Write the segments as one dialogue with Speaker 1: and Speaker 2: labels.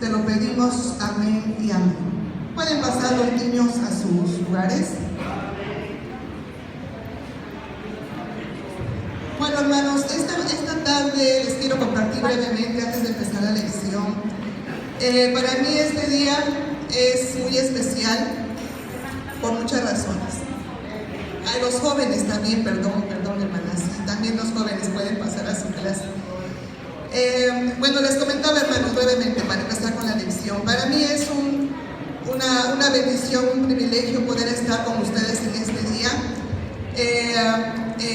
Speaker 1: Te lo pedimos, amén y amén. Pueden pasar los niños a sus lugares. Bueno, hermanos, esta tarde les quiero compartir brevemente antes de empezar la lección. Para mí este día es muy especial por muchas razones. A los jóvenes también, perdón hermanas, también los jóvenes pueden pasar a su clase. Bueno, les comentaba, hermanos, brevemente para empezar con la lección. Para mí es una bendición, un privilegio poder estar con ustedes en este día.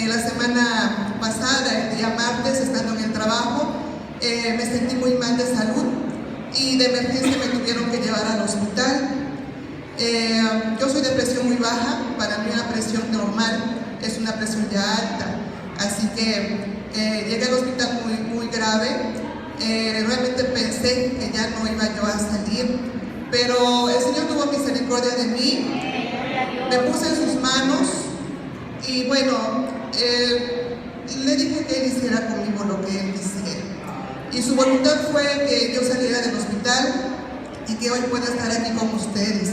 Speaker 1: La semana pasada, el día martes, estando en el trabajo, me sentí muy mal de salud y de emergencia me tuvieron que llevar al hospital. Yo soy de presión muy baja, para mí una presión normal es una presión ya alta, así que llegué al hospital muy grave. Realmente pensé que ya no iba yo a salir, pero el Señor tuvo misericordia de mí, me puse en sus manos y bueno, le dije que Él hiciera conmigo lo que Él quisiera, y su voluntad fue que yo saliera del hospital y que hoy pueda estar aquí con ustedes.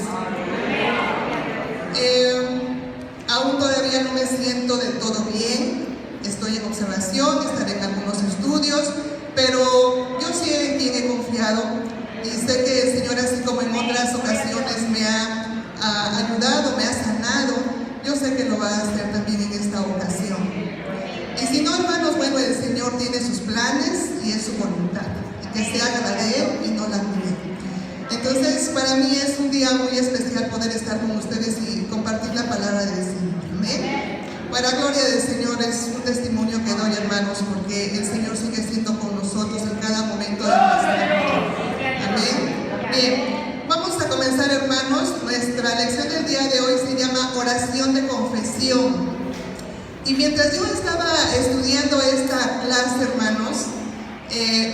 Speaker 1: Aún todavía no me siento del todo bien, estoy en observación, estaré en algunos estudios, pero yo sé en quién he confiado y sé que el Señor, así como en otras ocasiones me ha ayudado, me ha sanado, yo sé que lo va a hacer también en esta ocasión. Y si no, hermanos, bueno, el Señor tiene sus planes y es su voluntad, y que se haga la de Él y no la mía. Entonces, para mí es un día muy especial poder estar con ustedes y compartir la palabra del Señor. Amén. Para gloria del Señor, es un testimonio que doy, hermanos, porque el Señor sigue siendo con nosotros en cada momento de nuestra vida. Amén. Bien, vamos a comenzar, hermanos. Nuestra lección del día de hoy se llama oración de confesión. Y mientras yo estaba estudiando esta clase, hermanos,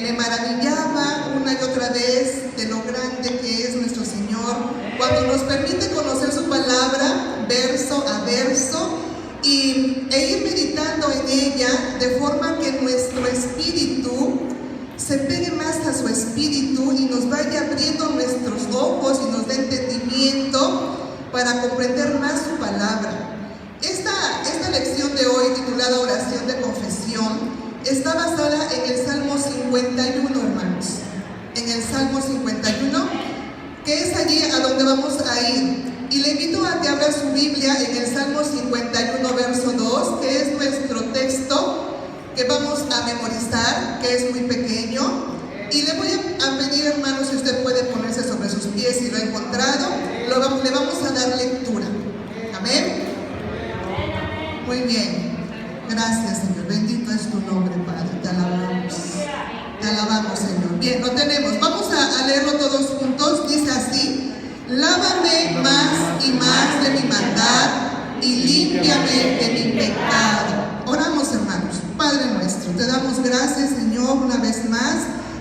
Speaker 1: me maravillaba una y otra vez de lo grande que es nuestro Señor cuando nos permite conocer su palabra verso a verso e ir meditando en ella, de forma que nuestro espíritu se pegue más a su espíritu y nos vaya abriendo nuestros ojos y nos dé entendimiento para comprender más su palabra. Esta lección de hoy, titulada Oración de Confesión, está basada en el Salmo 51, hermanos. En el Salmo 51, que es allí a donde vamos a ir. Y le invito a que abra su Biblia en el Salmo 51, verso 2, que es nuestro texto que vamos a memorizar, que es muy pequeño. Y le voy a pedir, hermanos, si usted puede ponerse sobre sus pies y lo ha encontrado, le vamos a dar lectura. Amén. Muy bien. Gracias, Señor. Bendito es tu nombre, Padre. Te alabamos. Te alabamos, Señor. Bien, lo tenemos. Vamos a leerlo todos juntos. Dice así: lávame más y más de mi maldad y límpiame de mi pecado. Oramos, hermanos. Padre nuestro, te damos gracias, Señor, una vez más,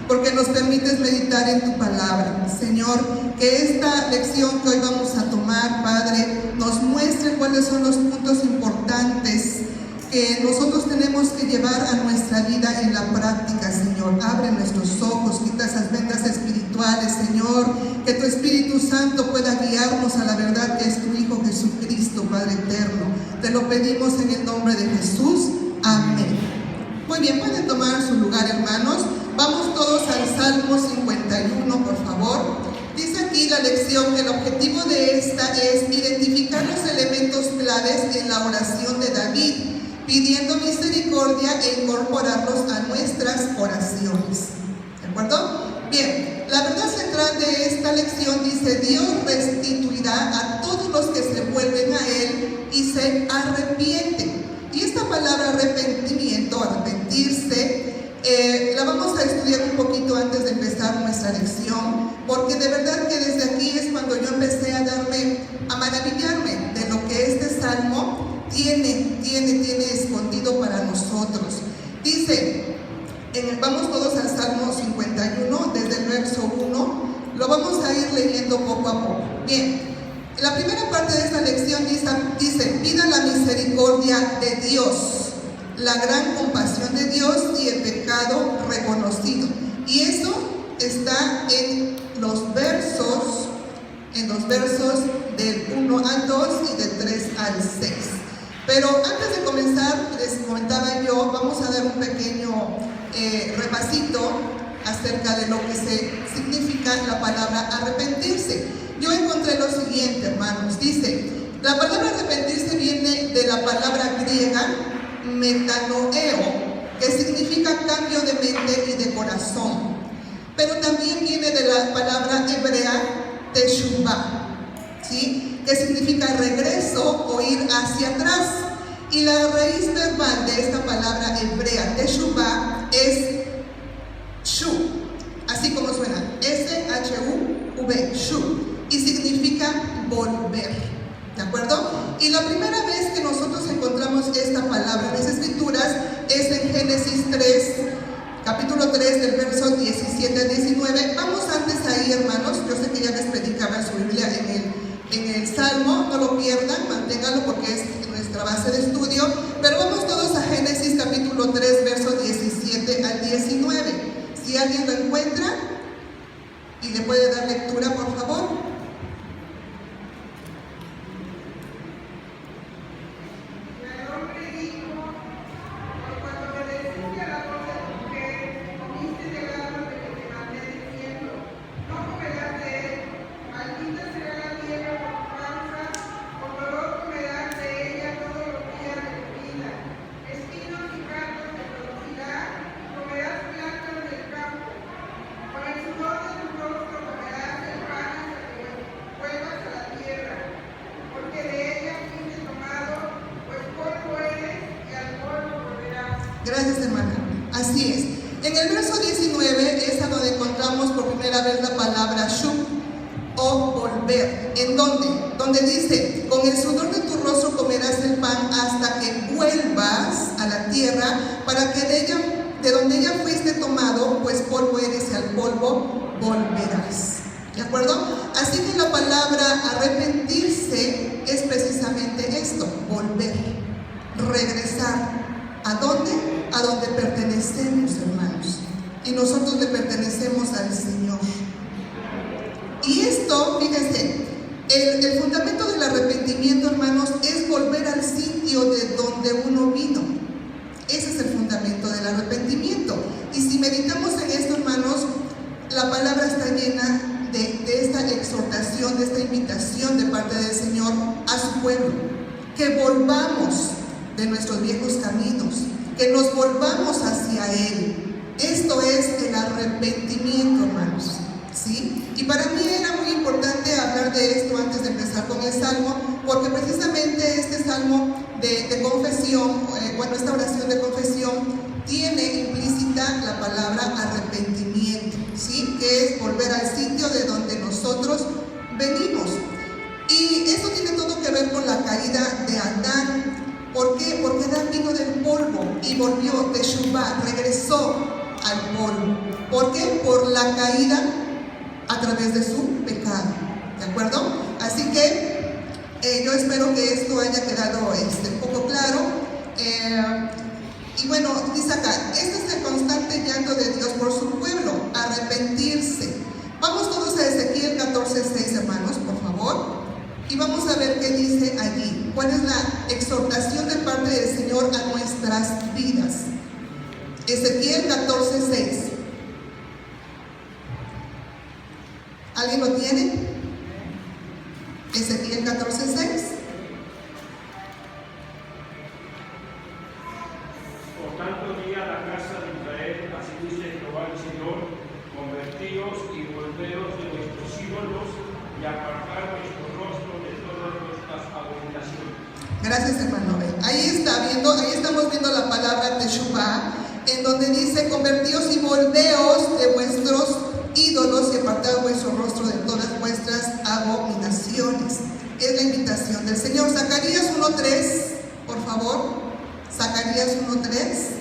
Speaker 1: porque nos permites meditar en tu palabra. Señor, que esta lección que hoy vamos a tomar, Padre, nos muestre cuáles son los puntos importantes que nosotros tenemos que llevar a nuestra vida en la práctica, Señor. Abre nuestros ojos, quita esas vendas espirituales, Señor, que tu Espíritu Santo pueda guiarnos a la verdad que es tu Hijo Jesucristo, Padre eterno. Te lo pedimos en el nombre de Jesús. Amén. Muy bien, pueden tomar su lugar, hermanos. Vamos todos al Salmo 51, por favor. Dice aquí la lección que el objetivo de esta es identificar los elementos claves en la oración de David, pidiendo misericordia e incorporarlos a nuestras oraciones. ¿De acuerdo? Bien, la verdad central de esta lección dice: Dios restituirá a todos los que se vuelven a Él y se arrepienten. Y esta palabra arrepentimiento, arrepentirse, la vamos a estudiar un poquito antes de empezar nuestra lección, porque de verdad que desde aquí es cuando yo empecé a maravillarme de lo que este salmo tiene escondido para nosotros. Dice, vamos todos al Salmo 51, desde el verso 1, lo vamos a ir leyendo poco a poco. Bien, la primera parte de esta lección dice: pida la misericordia de Dios, la gran compasión de Dios y el pecado reconocido. Y eso está en al 6. Pero antes de comenzar, les comentaba yo, vamos a dar un pequeño repasito acerca de lo que significa la palabra arrepentirse. Yo encontré lo siguiente, hermanos. Dice, la palabra arrepentirse viene de la palabra griega metanoeo, que significa cambio de mente y de corazón. Pero también viene de la palabra hebrea teshuvah, ¿sí?, que significa regreso o ir hacia atrás. Y la raíz verbal de esta palabra hebrea teshuvah es shu, así como suena, S-H-U-V, shu, y significa volver, ¿de acuerdo? Y la primera vez que nosotros encontramos esta palabra en las Escrituras es en Génesis 3, capítulo 3, del verso 17 al 19. Vamos antes ahí, hermanos. Yo sé que ya les predicaba en su Biblia en el Salmo, no lo pierdan, manténganlo porque es nuestra base de estudio. Pero vamos todos a Génesis capítulo 3, verso 17 al 19. Si alguien lo encuentra y le puede dar lectura, por favor. Gracias, hermana. Así es. En el verso 19 es a donde encontramos por primera vez la palabra shub o volver. ¿En dónde? Donde dice, con el sudor de tu rostro comerás el pan hasta que vuelvas a la tierra, para que de donde ya fuiste tomado, pues polvo eres y al polvo volverás. ¿De acuerdo? Así que la palabra arrepentirse es precisamente esto, volver, regresar. ¿A dónde? A donde pertenecemos, hermanos. Y nosotros le pertenecemos al Señor. Y esto, fíjense, el fundamento del arrepentimiento, hermanos, es volver al sitio de donde uno vino. Ese es el fundamento del arrepentimiento. Y si meditamos en esto, hermanos, la palabra está llena de esta exhortación, de esta invitación de parte del Señor a su pueblo. Que volvamos de nuestros viejos caminos, que nos volvamos hacia Él. Esto es el arrepentimiento, hermanos, ¿sí? Y para mí era muy importante hablar de esto antes de empezar con el Salmo, porque precisamente este Salmo de confesión, esta oración de confesión, tiene implícita la palabra arrepentimiento, ¿sí?, que es volver al sitio de donde nosotros venimos. Y esto tiene todo que ver con la caída de Adán. ¿Por qué? Porque Adán vino del polvo y volvió, teshuvah, regresó al polvo. ¿Por qué? Por la caída a través de su pecado. ¿De acuerdo? Así que yo espero que esto haya quedado un poco claro. Y bueno, dice acá, este es el constante llanto de Dios por su pueblo, arrepentirse. Vamos todos a Ezequiel 14:6, hermanos, por favor. Y vamos a ver qué dice allí. ¿Cuál es la exhortación de parte del Señor a nuestras vidas? Ezequiel 14:6. ¿Alguien lo tiene? Ezequiel 14:6.
Speaker 2: Por tanto di a la casa de Israel, así dice Jehová el Señor, convertíos y volveos de vuestros ídolos y apartar vuestro rostro de todas vuestras abominaciones.
Speaker 1: Gracias, hermano. Ahí estamos viendo la palabra teshuvah, en donde dice, convertíos y volveos de vuestros ídolos y apartad vuestro rostro de todas vuestras abominaciones. Es la invitación del Señor. Zacarías 1:3, por favor. Zacarías 1:3.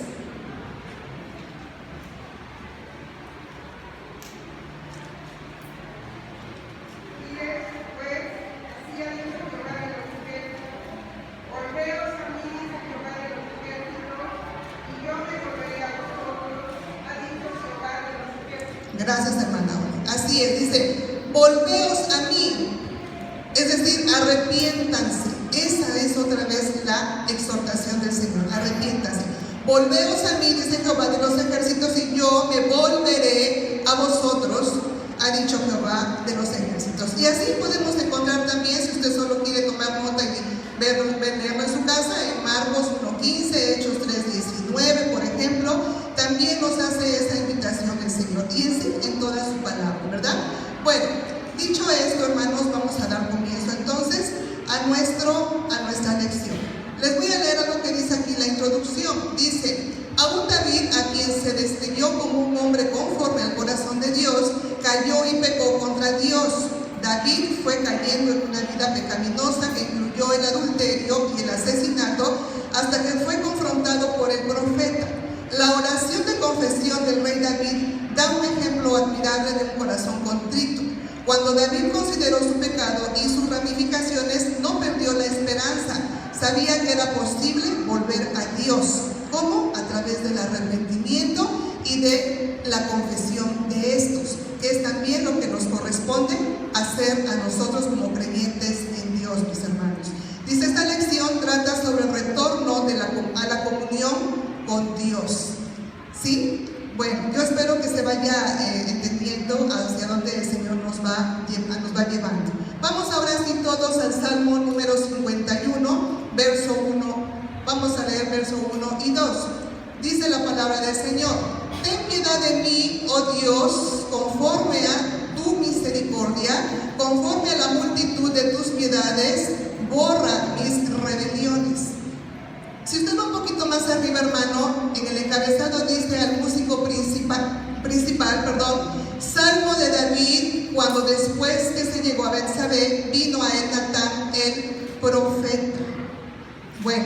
Speaker 1: Gracias, hermana. Así es, dice, volveos a mí. Es decir, arrepiéntanse. Esa es otra vez la exhortación del Señor. Arrepiéntase. Volveos a mí, dice Jehová de los ejércitos, y yo me volveré a vosotros, ha dicho Jehová de los ejércitos. Y así podemos encontrar también, si usted solo quiere tomar nota y leerlo en su casa, en Marcos 1:15, Hechos 3:19, por ejemplo, también nos hace esa invitación el Señor, y en toda su palabra, ¿verdad? Bueno, dicho esto, hermanos, vamos a dar comienzo entonces a nuestra lección. Les voy a leer algo que dice aquí la introducción. Dice: aún David, a quien se describió como un hombre conforme al corazón de Dios, cayó y pecó contra Dios. David fue cayendo en una vida pecaminosa que incluyó el adulterio y el asesinato, hasta que fue confrontado por el profeta. La oración de confesión del rey David da un ejemplo admirable de un corazón contrito. Cuando David consideró su pecado y sus ramificaciones, no perdió la esperanza. Sabía que era posible volver a Dios. ¿Cómo? A través del arrepentimiento y de la confesión de estos, que es también lo que nos corresponde hacer a nosotros como creyentes en Dios, mis hermanos. Dice, esta lección trata sobre el retorno a la comunión con Dios. ¿Sí? Bueno, yo espero que se vaya entendiendo hacia dónde el Señor nos va llevando. Vamos ahora sí todos al Salmo número 51, verso 1. Vamos a leer verso 1 y 2. Dice la palabra del Señor: ten piedad de mí, oh Dios, conforme a tu misericordia, conforme a la multitud de tus piedades, borra mis rebeliones. Si usted va un poquito más arriba, hermano, en el encabezado dice al músico principal, Salmo de David, cuando después que se llegó a Betsabé, vino a él Natán el profeta. Bueno,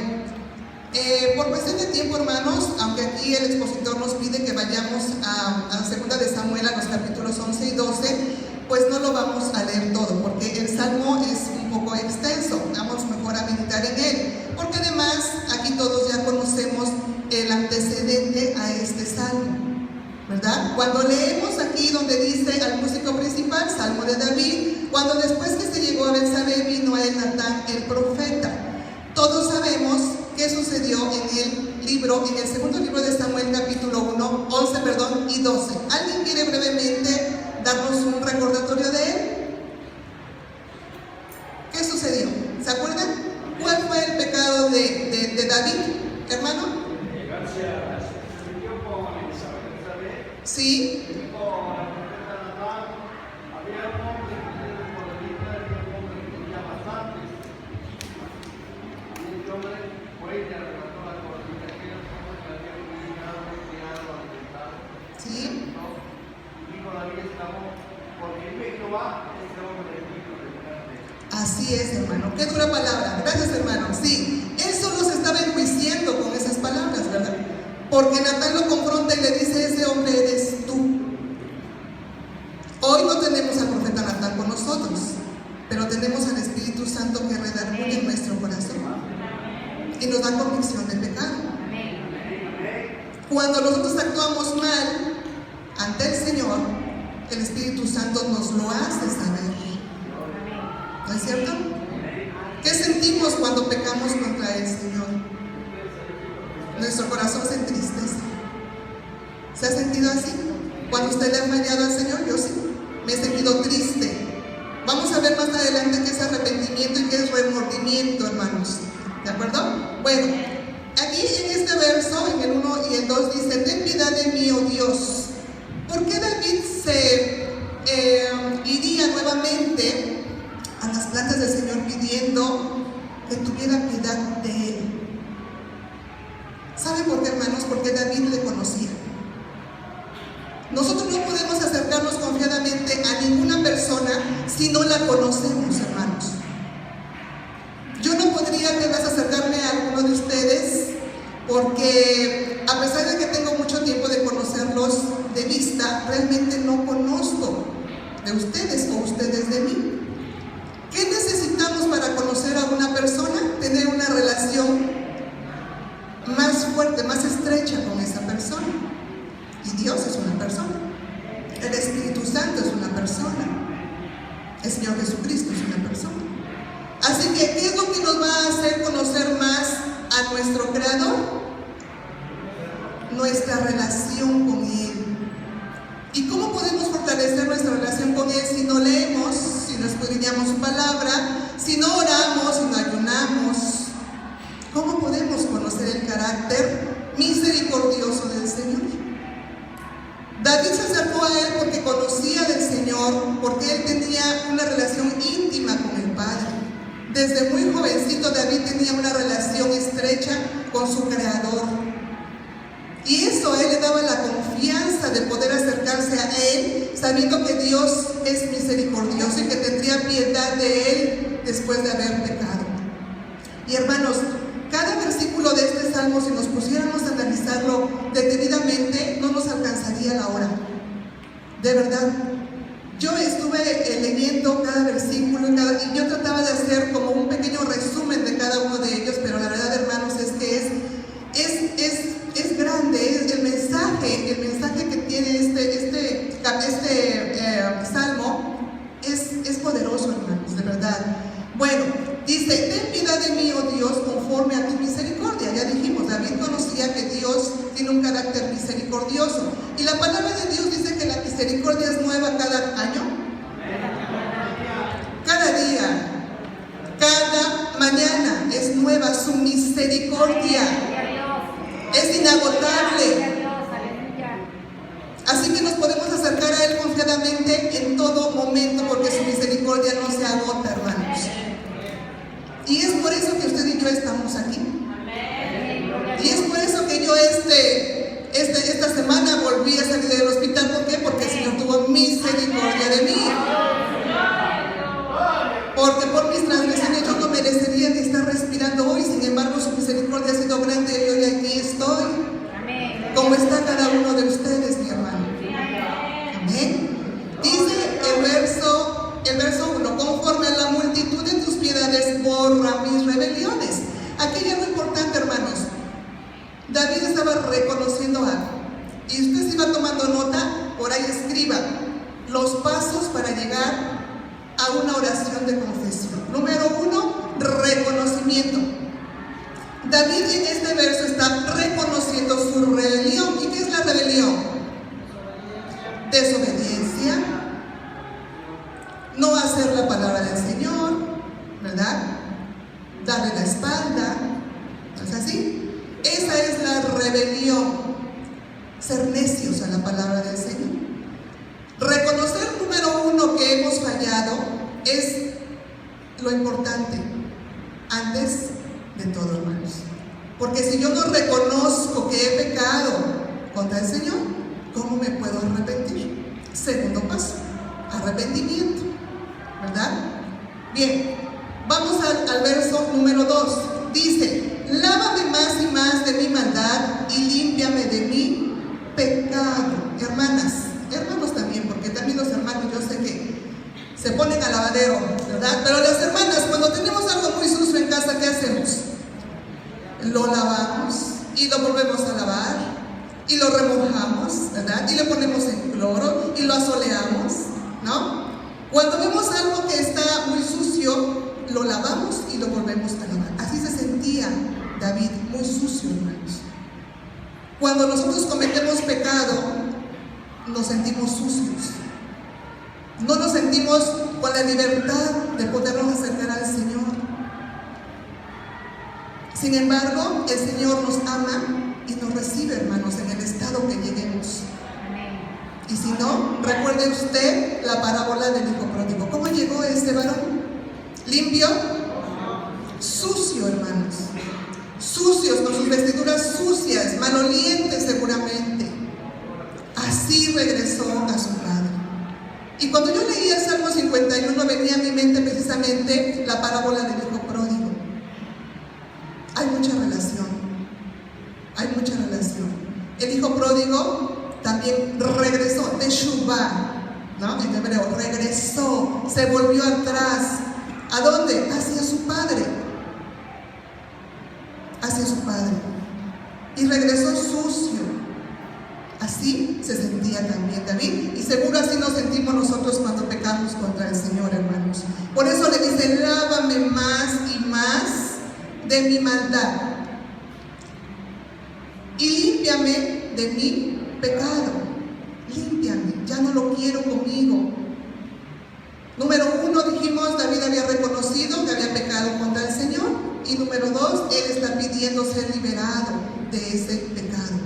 Speaker 1: por cuestión de tiempo, hermanos, aunque aquí el expositor nos pide que vayamos a 2 de Samuel, a los capítulos 11 y 12, pues no lo vamos a leer todo, porque el Salmo es un poco extenso. Vamos mejor a meditar en él, porque además aquí todos ya conocemos el antecedente a este Salmo, ¿verdad? Cuando leemos aquí donde dice al músico principal, Salmo de David, cuando después que se llegó a Betsabé, vino a él Natán el profeta. Todos sabemos qué sucedió en el segundo libro de Samuel, capítulo 11 y 12. ¿Alguien quiere brevemente darnos un recordatorio de él? ¿Qué sucedió? ¿Se acuerdan? ¿Cuál fue el pecado de David, hermano? Sí. Sí. Así es, hermano. Qué dura palabra. Gracias, hermano. Sí. Él solo se estaba enjuiciando con esas palabras, ¿verdad? Porque Natán lo confronta y le dice: ese hombre eres tú. Hoy no tenemos al profeta Natán con nosotros, pero tenemos al Espíritu Santo que redarguye en nuestro corazón y nos da convicción de pecado. Cuando nosotros actuamos mal ante el Señor, el Espíritu Santo nos lo hace saber. ¿No es cierto? ¿Qué sentimos cuando pecamos contra el Señor? Nuestro corazón se entristece. ¿Se ha sentido así? Cuando usted le ha fallado al Señor, yo sí, me he sentido triste. Vamos a ver más adelante qué es arrepentimiento y qué es remordimiento, hermanos. ¿De acuerdo? Bueno, aquí en este verso, en el 1 y el 2 dice: ten piedad de mí, oh Dios. ¿Por qué David se iría nuevamente a las plantas del Señor pidiendo que tuviera piedad de él? ¿Saben por qué, hermanos? Porque David le conocía. Nosotros no podemos acercarnos confiadamente a ninguna persona si no la conocemos, hermanos. Yo no podría quizás acercarme a alguno de ustedes porque, a pesar de que tengo mucho tiempo de conocerlos de vista, realmente no conozco de ustedes o ustedes de mí. ¿Qué necesitamos para conocer a una persona? Tener una relación más fuerte, más estrecha con esa persona. Y Dios es una persona. El Espíritu Santo es una persona. El Señor Jesucristo es una persona. Así que, ¿qué es lo que nos va a hacer conocer más a nuestro Creador? Nuestra relación con Él. ¿Y cómo podemos fortalecer nuestra relación con Él si no leemos, si no escudriñamos su palabra, si no oramos, si no ayunamos? ¿Cómo podemos conocer el carácter misericordioso del Señor? David se acercó a Él porque conocía del Señor, porque Él tenía una relación íntima con el Padre. Desde muy jovencito David tenía una relación estrecha con su Creador. Y eso a Él le daba la confianza de poder acercarse a Él, sabiendo que Dios es misericordioso y que tendría piedad de Él después de haber pecado. Y hermanos, cada versículo de este salmo, si nos pusiéramos a analizarlo detenidamente, no nos alcanzaría la hora. De verdad. Yo estuve leyendo cada versículo y yo trataba de hacer como un pequeño resumen de cada uno de ellos, pero la verdad, hermanos, es que es grande, es el mensaje que tiene este salmo es poderoso, hermanos, de verdad. Bueno, dice: ten piedad de mí, oh Dios, conforme a tu misericordia. Ya dijimos, David conocía que Dios tiene un carácter misericordioso. Y la palabra de Dios dice que la misericordia es nueva cada año. Cada día, cada mañana es nueva su misericordia. Es inagotable. Así que nos podemos acercar a Él confiadamente en todo momento, porque su misericordia no se agota, hermanos. Y es por eso que usted y yo estamos aquí. Y es por eso que yo esta semana volví a salir del hospital. ¿Por qué? Porque el Señor tuvo misericordia de mí. Porque por mis transgresiones yo no merecería ni estar respirando hoy. Sin embargo, su misericordia ha sido grande y hoy aquí estoy. Como está cada uno de ustedes, mi hermano. Amén. Dice el verso 1: conforme a la multitud de tus piedades borra mis rebeliones. Aquí hay algo importante, hermanos. David estaba reconociendo algo. Y usted, si va tomando nota, por ahí escriba los pasos para llegar a una oración de confesión. Número 1, reconocimiento. David en este verso está reconociendo su rebelión. ¿Y qué es la rebelión? Desobediencia, no hacer la palabra del Señor, ¿verdad? Darle la espalda, ¿no es así? Esa es la rebelión, ser necios a la palabra del Señor. Reconocer, número 1, que hemos fallado es lo importante antes de todo, hermanos. Porque si yo no reconozco que he pecado contra el Señor, ¿cómo me puedo arrepentir? Segundo paso, arrepentimiento, ¿verdad? Bien, vamos al verso número 2. Dice: lávame más y más de mi maldad y límpiame de mi pecado. Hermanas, hermanos también, porque también los hermanos yo sé que se ponen al lavadero, ¿verdad? Pero las hermanas, cuando tenemos algo muy sucio en casa, ¿qué hacemos? Lo lavamos y lo volvemos a lavar y lo remojamos, ¿verdad? Y le ponemos en cloro y lo asoleamos, ¿no? Cuando vemos algo que está muy sucio, lo lavamos y lo volvemos a lavar. Así se sentía David, muy sucio, hermanos. Cuando nosotros cometemos pecado, nos sentimos sucios. No nos sentimos con la libertad de podernos acercar al Señor. Sin embargo, el Señor nos ama y nos recibe, hermanos, en el estado que lleguemos. Y si no, recuerde usted la parábola del hijo pródigo. ¿Cómo llegó este varón? ¿Limpio? Sucio, hermanos. Sucios, con sus vestiduras sucias, malolientes seguramente. Así regresó a su padre. Y cuando yo leía el Salmo 51, venía a mi mente precisamente la parábola del hijo pródigo. Hay mucha relación. Hay mucha relación. El hijo pródigo también regresó, teshuvah, ¿no? En hebreo, regresó, se volvió atrás. ¿A dónde? Hacia su padre. Hacia su padre. Y regresó sucio. Así se sentía también David, y seguro así nos sentimos nosotros cuando pecamos contra el Señor, hermanos. Por eso le dice: lávame lávame más y más de mi maldad y límpiame de mi pecado. Límpiame, ya no lo quiero conmigo. Número 1, dijimos, David había reconocido que había pecado contra el Señor. Y número 2, él está pidiendo ser liberado de ese pecado.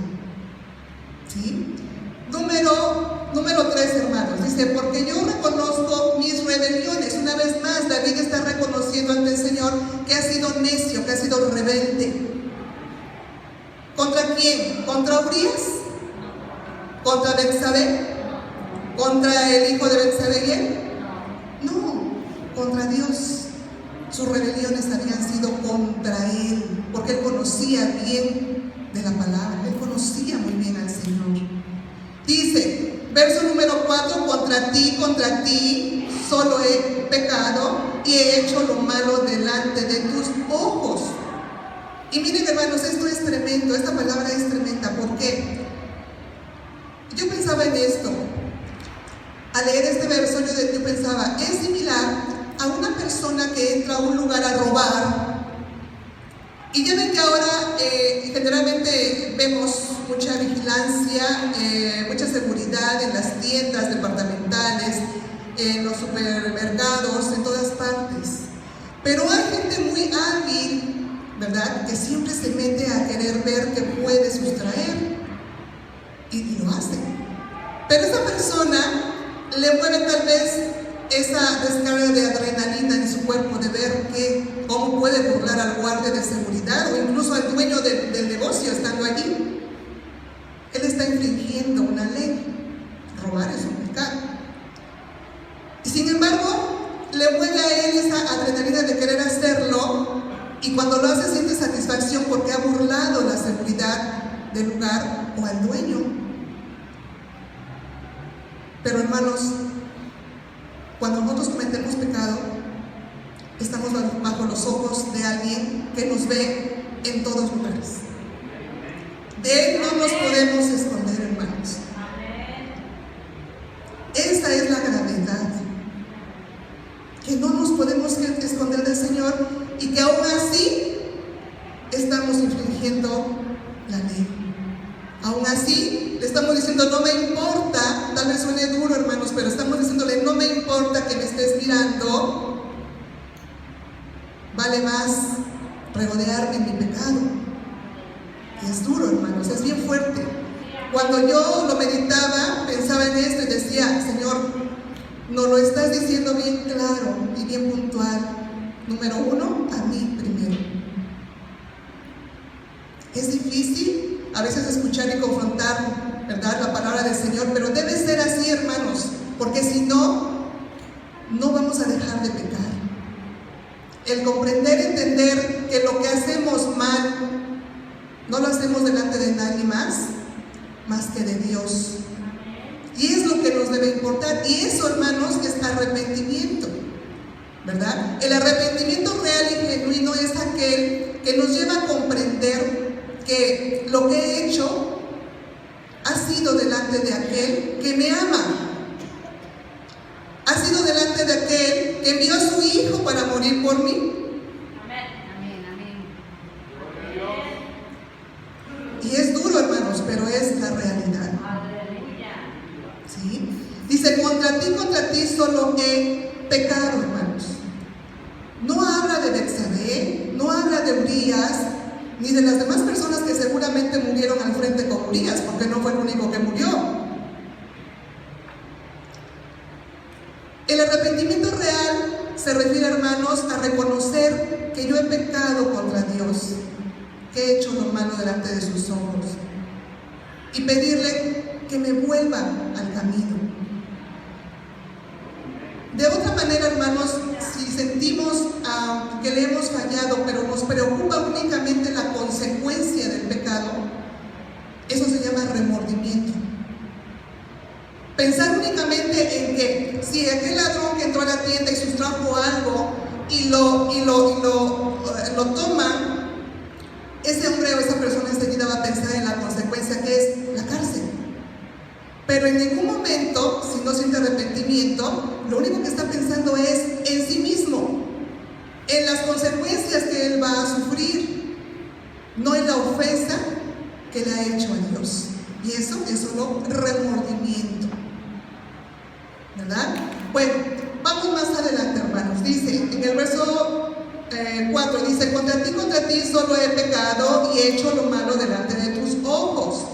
Speaker 1: ¿Sí? Número 3, hermanos, dice, porque yo reconozco mis rebeliones. Una vez más, David está reconociendo ante el Señor que ha sido necio, que ha sido rebelde. ¿Contra quién? ¿Contra Urías? ¿Contra Betsabé? ¿Contra el hijo de Betsabé? No, contra Dios. Sus rebeliones habían sido contra él, porque él conocía bien de la palabra, él conocía muy bien al Señor. Dice, verso número 4, contra ti solo he pecado y he hecho lo malo delante de tus ojos. Y miren, hermanos, esto es tremendo, esta palabra es tremenda. ¿Por qué? Yo pensaba en esto. Al leer este verso yo pensaba, es similar a una persona que entra a un lugar a robar. Y ya ven que ahora generalmente vemos mucha vigilancia, mucha seguridad en las tiendas departamentales, en los supermercados, en todas partes. Pero hay gente muy hábil, ¿verdad?, que siempre se mete a querer ver qué puede sustraer y lo hace. Pero esa persona le mueve tal vez esa descarga de adrenalina en su cuerpo de ver cómo puede burlar al guardia de seguridad o incluso al dueño del negocio estando allí. Él está infringiendo una ley. Robar es un pecado. Y sin embargo, le mueve a él esa adrenalina de querer hacerlo, y cuando lo hace siente satisfacción porque ha burlado la seguridad del lugar o al dueño. Pero hermanos, cuando nosotros cometemos pecado, estamos bajo los ojos de alguien que nos ve en todos lugares. De él no nos podemos esconder, hermanos. Esa es la gravedad, que no nos podemos esconder del Señor y que aún así estamos infringiendo la ley. Aún así le estamos diciendo, no me importa, tal vez suene duro, hermanos, pero estamos diciéndole, no me importa que me estés mirando, vale más regodearme en mi pecado. Y es duro, hermanos, es bien fuerte. Cuando yo lo meditaba, pensaba en esto y decía, Señor, nos lo estás diciendo bien claro y bien puntual. Número 1, a mí primero. Es difícil a veces escuchar y confrontar, ¿verdad?, la palabra del Señor, pero debe ser así, hermanos, porque si no, no vamos a dejar de pecar. El comprender, entender que lo que hacemos mal, no lo hacemos delante de nadie más que de Dios. Y es lo que nos debe importar. Y eso, hermanos, es arrepentimiento, ¿verdad? El arrepentimiento real y genuino es aquel que nos lleva a comprender que lo que he hecho ha sido delante de aquel que me ama. Ha sido delante de aquel que envió a su Hijo para morir por mí.
Speaker 3: Amén, amén.
Speaker 1: Y es duro, hermanos, pero es la realidad. ¿Sí? Dice, contra ti solo he pecado, hermanos. No habla de Betsabé, no habla de Urías, ni de las demás personas que seguramente murieron al frente con Urías, porque no fue el único que murió. El arrepentimiento real se refiere, hermanos, a reconocer que yo he pecado contra Dios, que he hecho lo malo delante de sus ojos, y pedirle que me vuelva al camino. De otra manera, hermanos, si sentimos que le hemos fallado, pero nos preocupa únicamente la consecuencia del pecado, eso se llama remordimiento. Pensar únicamente en que si aquel ladrón que entró a la tienda y sustrajo algo y lo toma, ese hombre o esa persona enseguida va a pensar en la consecuencia, que es la cárcel. Pero en ningún momento, si no siente arrepentimiento, lo único que está pensando es en sí mismo, en Bueno, vamos más adelante, hermanos. Dice, en el verso 4, dice: contra ti solo he pecado y he hecho lo malo delante de tus ojos,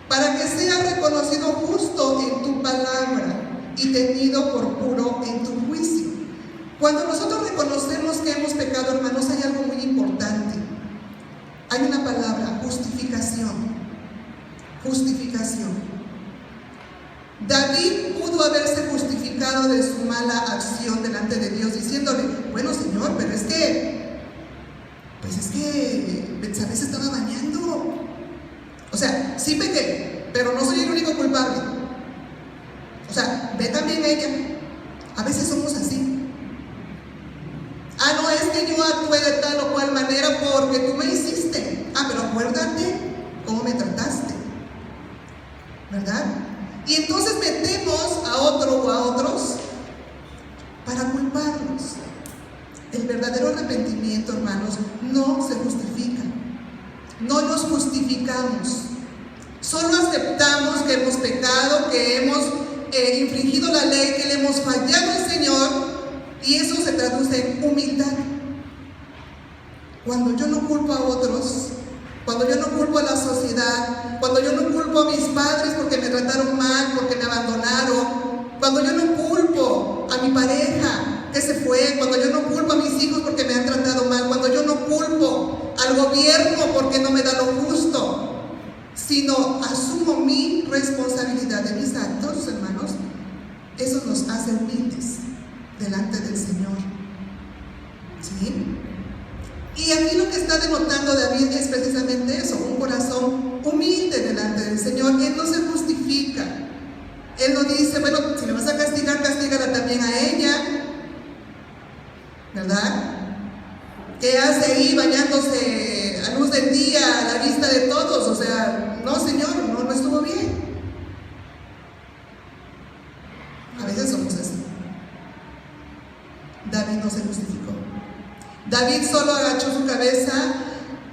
Speaker 1: para que sea reconocido justo en tu palabra y tenido por puro en tu juicio. Cuando nosotros reconocemos que hemos pecado, hermanos, hay algo muy importante. Hay una palabra: justificación. Justificación. David pudo haberse justificado de su mala acción delante de Dios, diciéndole: bueno, Señor, pero es que Betsabé se estaba bañando. O sea, sí pequé, pero no soy el único culpable. O sea, ve también ella. A veces somos así. No, es que yo actué de tal o cual manera porque tú me hiciste. Pero acuérdate cómo me trataste, ¿verdad? Y entonces metemos a otro o a otros para culparlos. El verdadero arrepentimiento, hermanos, no se justifica. No nos justificamos. Solo aceptamos que hemos pecado, que hemos infringido la ley, que le hemos fallado al Señor, y eso se traduce en humildad. Cuando yo no culpo a otros, cuando yo no culpo a la sociedad, cuando yo no culpo a mis padres porque me trataron mal, porque me abandonaron, cuando yo no culpo a mi pareja que se fue, cuando yo no culpo a mis hijos porque me han tratado mal, cuando yo no culpo al gobierno porque no me da lo justo, sino asumo mi responsabilidad de mis actos, hermanos, eso nos hace humildes delante del Señor. ¿Sí? Y aquí lo que está denotando David es precisamente eso: un corazón humilde delante del Señor. Él no se justifica. Él no dice: bueno, si me vas a castigar, castígala también a ella, ¿verdad? ¿Qué hace ahí bañándose a luz del día, a la vista de todos? O sea, no, Señor, no estuvo bien. A veces somos así. David no se justificó. David solo agachó su cabeza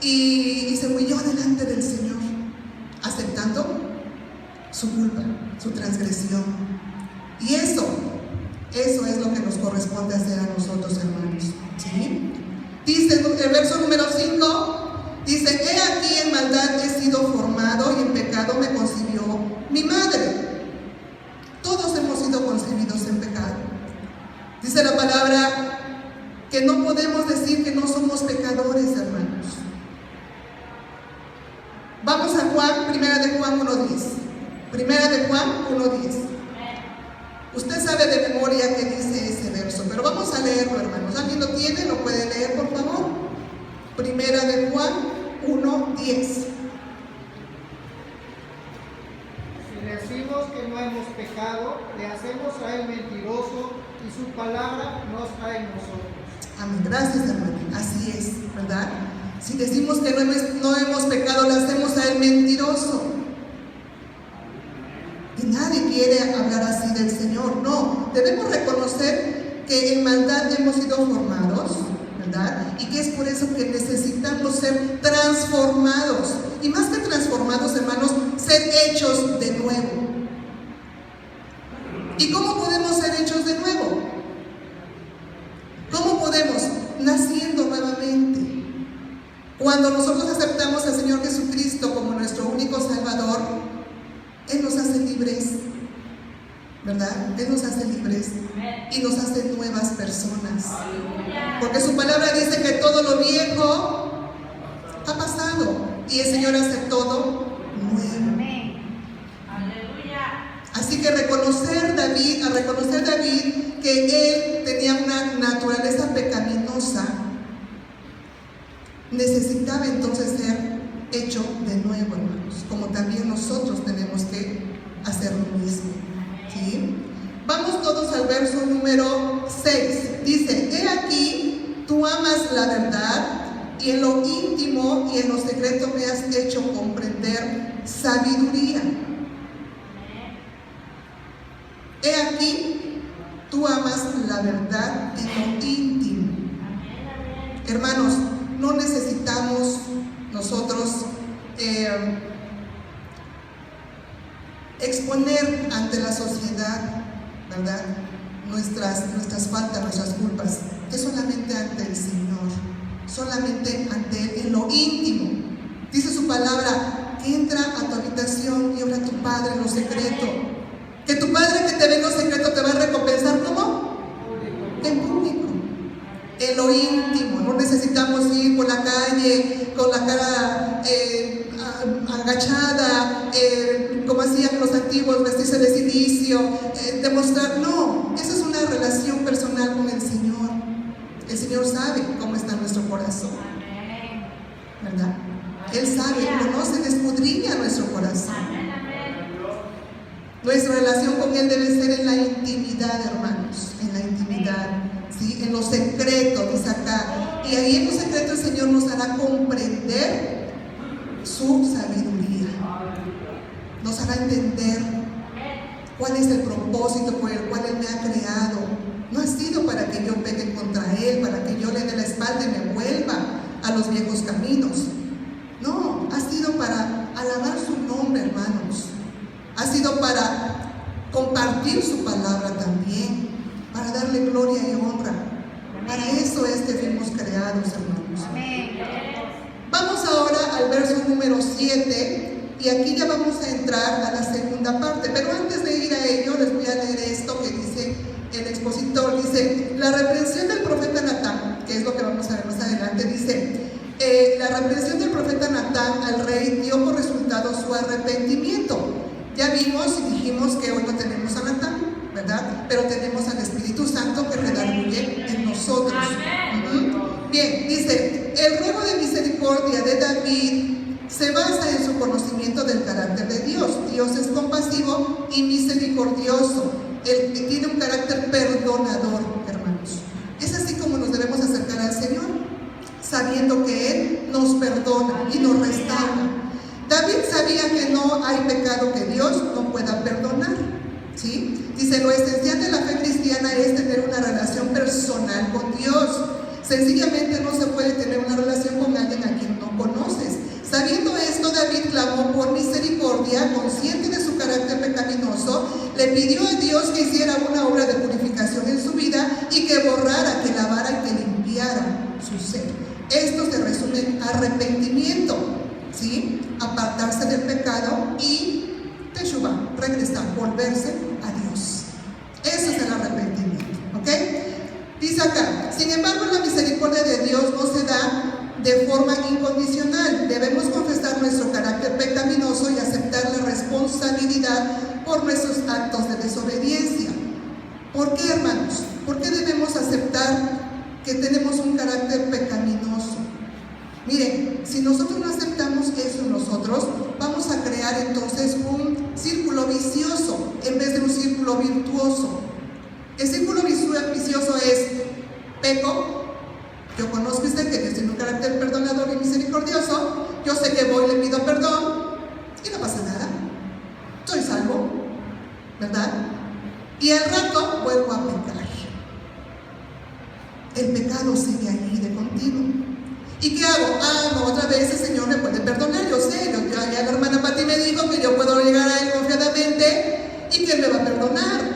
Speaker 1: y se humilló delante del Señor, aceptando su culpa, su transgresión. Y eso es lo que nos corresponde hacer a nosotros, hermanos. ¿Sí? Dice el verso número 5, dice: he aquí en maldad he sido formado y en pecado me concibió mi madre. Todos hemos sido concebidos en pecado. Dice la palabra que no podemos decir que no somos pecadores, hermanos. Vamos a Juan, Primera de Juan 1:10. Primera de Juan 1:10. Usted sabe de memoria qué dice ese verso, pero vamos a leerlo, hermanos. ¿Alguien lo tiene? ¿Lo puede leer, por favor? Primera de Juan 1:10.
Speaker 4: Si decimos que no hemos pecado, le hacemos a él mentiroso y su palabra no está en nosotros.
Speaker 1: Amén. Gracias, hermano. Así es, ¿verdad? Si decimos que no hemos pecado, le hacemos a él mentiroso. Y nadie quiere hablar así del Señor. No, debemos reconocer que en maldad hemos sido formados, ¿verdad? Y que es por eso que necesitamos ser transformados. Y más que transformados, hermanos, ser hechos de nuevo. ¿Y cómo podemos ser hechos de nuevo? ¿Cómo podemos? Naciendo nuevamente. Cuando nosotros aceptamos al Señor Jesucristo como nuestro único Salvador, Él nos hace libres, ¿verdad? Él nos hace libres y nos hace nuevas personas. Porque su palabra dice que todo lo viejo ha pasado y el Señor hace todo nuevo. Así que reconocer David que él tenía una naturaleza pecaminosa, necesitaba entonces ser hecho de nuevo, hermanos, como también nosotros tenemos que hacer lo mismo. ¿Sí? Vamos todos al verso número 6. Dice: he aquí, tú amas la verdad y en lo íntimo y en lo secreto me has hecho comprender sabiduría. He aquí, tú amas la verdad en lo íntimo. Hermanos, no necesitamos nosotros exponer ante la sociedad, ¿verdad? nuestras faltas, nuestras culpas, es solamente ante el Señor, solamente ante Él, en lo íntimo. Dice su palabra, que entra a tu habitación y ora a tu Padre en lo secreto. Que tu Padre que te ve en lo secreto te va a recompensar, ¿cómo? En público, en lo íntimo. No necesitamos ir por la calle con la cara agachada, como hacían los antiguos, vestirse de cilicio, demostrar. No, esa es una relación personal con el Señor. El Señor sabe cómo está nuestro corazón, ¿verdad? Él sabe, conoce, escudriña nuestro corazón. Nuestra relación con Él debe ser en la intimidad, hermanos, en la intimidad, ¿sí? En lo secreto, dice acá. Y ahí en lo secreto el Señor nos hará comprender su sabiduría. Nos hará entender cuál es el propósito por el cual Él me ha creado. No ha sido para que yo peque contra Él, para que yo le dé la espalda y me vuelva a los viejos caminos. No, ha sido para alabar su nombre, hermanos. Ha sido para compartir su palabra también, para darle gloria y honra. Para eso es que fuimos creados, hermanos. Vamos ahora al verso número 7, y aquí ya vamos a entrar a la segunda parte. Pero antes de ir a ello, les voy a leer esto que dice el expositor. Dice, la reprensión del profeta Natán, que es lo que vamos a ver más adelante, dice, la reprensión del profeta Natán al rey dio por resultado su arrepentimiento. Ya vimos y dijimos que hoy no tenemos a Natán, ¿verdad? Pero tenemos al Espíritu Santo que redarguye en nosotros. Bien, dice, el ruego de misericordia de David se basa en su conocimiento del carácter de Dios. Dios es compasivo y misericordioso. Él tiene un carácter perdonador, hermanos. Es así como nos debemos acercar al Señor, sabiendo que Él nos perdona y nos restaura. David sabía que no hay pecado que Dios no pueda perdonar, ¿sí? Dice, lo esencial de la fe cristiana es tener una relación personal con Dios. Sencillamente no se puede tener una relación con alguien a quien no conoces. Sabiendo esto, David clamó por misericordia, consciente de su carácter pecaminoso, le pidió a Dios que hiciera una obra de purificación en su vida y que borrara, que lavara y que limpiara su ser. Esto se resume en arrepentimiento, ¿sí? Apartarse del pecado y teshuvah, regresar, volverse a Dios. Eso es el arrepentimiento, ¿ok? Dice acá, sin embargo, la misericordia de Dios no se da de forma incondicional. Debemos confesar nuestro carácter pecaminoso y aceptar la responsabilidad por nuestros actos de desobediencia. ¿Por qué, hermanos? ¿Por qué debemos aceptar que tenemos un carácter pecaminoso? Miren, si nosotros no aceptamos eso en nosotros, vamos a crear entonces un círculo vicioso en vez de un círculo virtuoso. El círculo vicioso es: peco, yo conozco usted que Dios tiene un carácter perdonador y misericordioso, yo sé que voy, le pido perdón y no pasa nada, soy salvo, ¿verdad? Y al rato vuelvo a pecar. El pecado sigue allí de continuo. ¿Y qué hago? No, otra vez el Señor me puede perdonar, yo sé, ya la hermana Pati me dijo que yo puedo llegar a Él confiadamente y que Él me va a perdonar.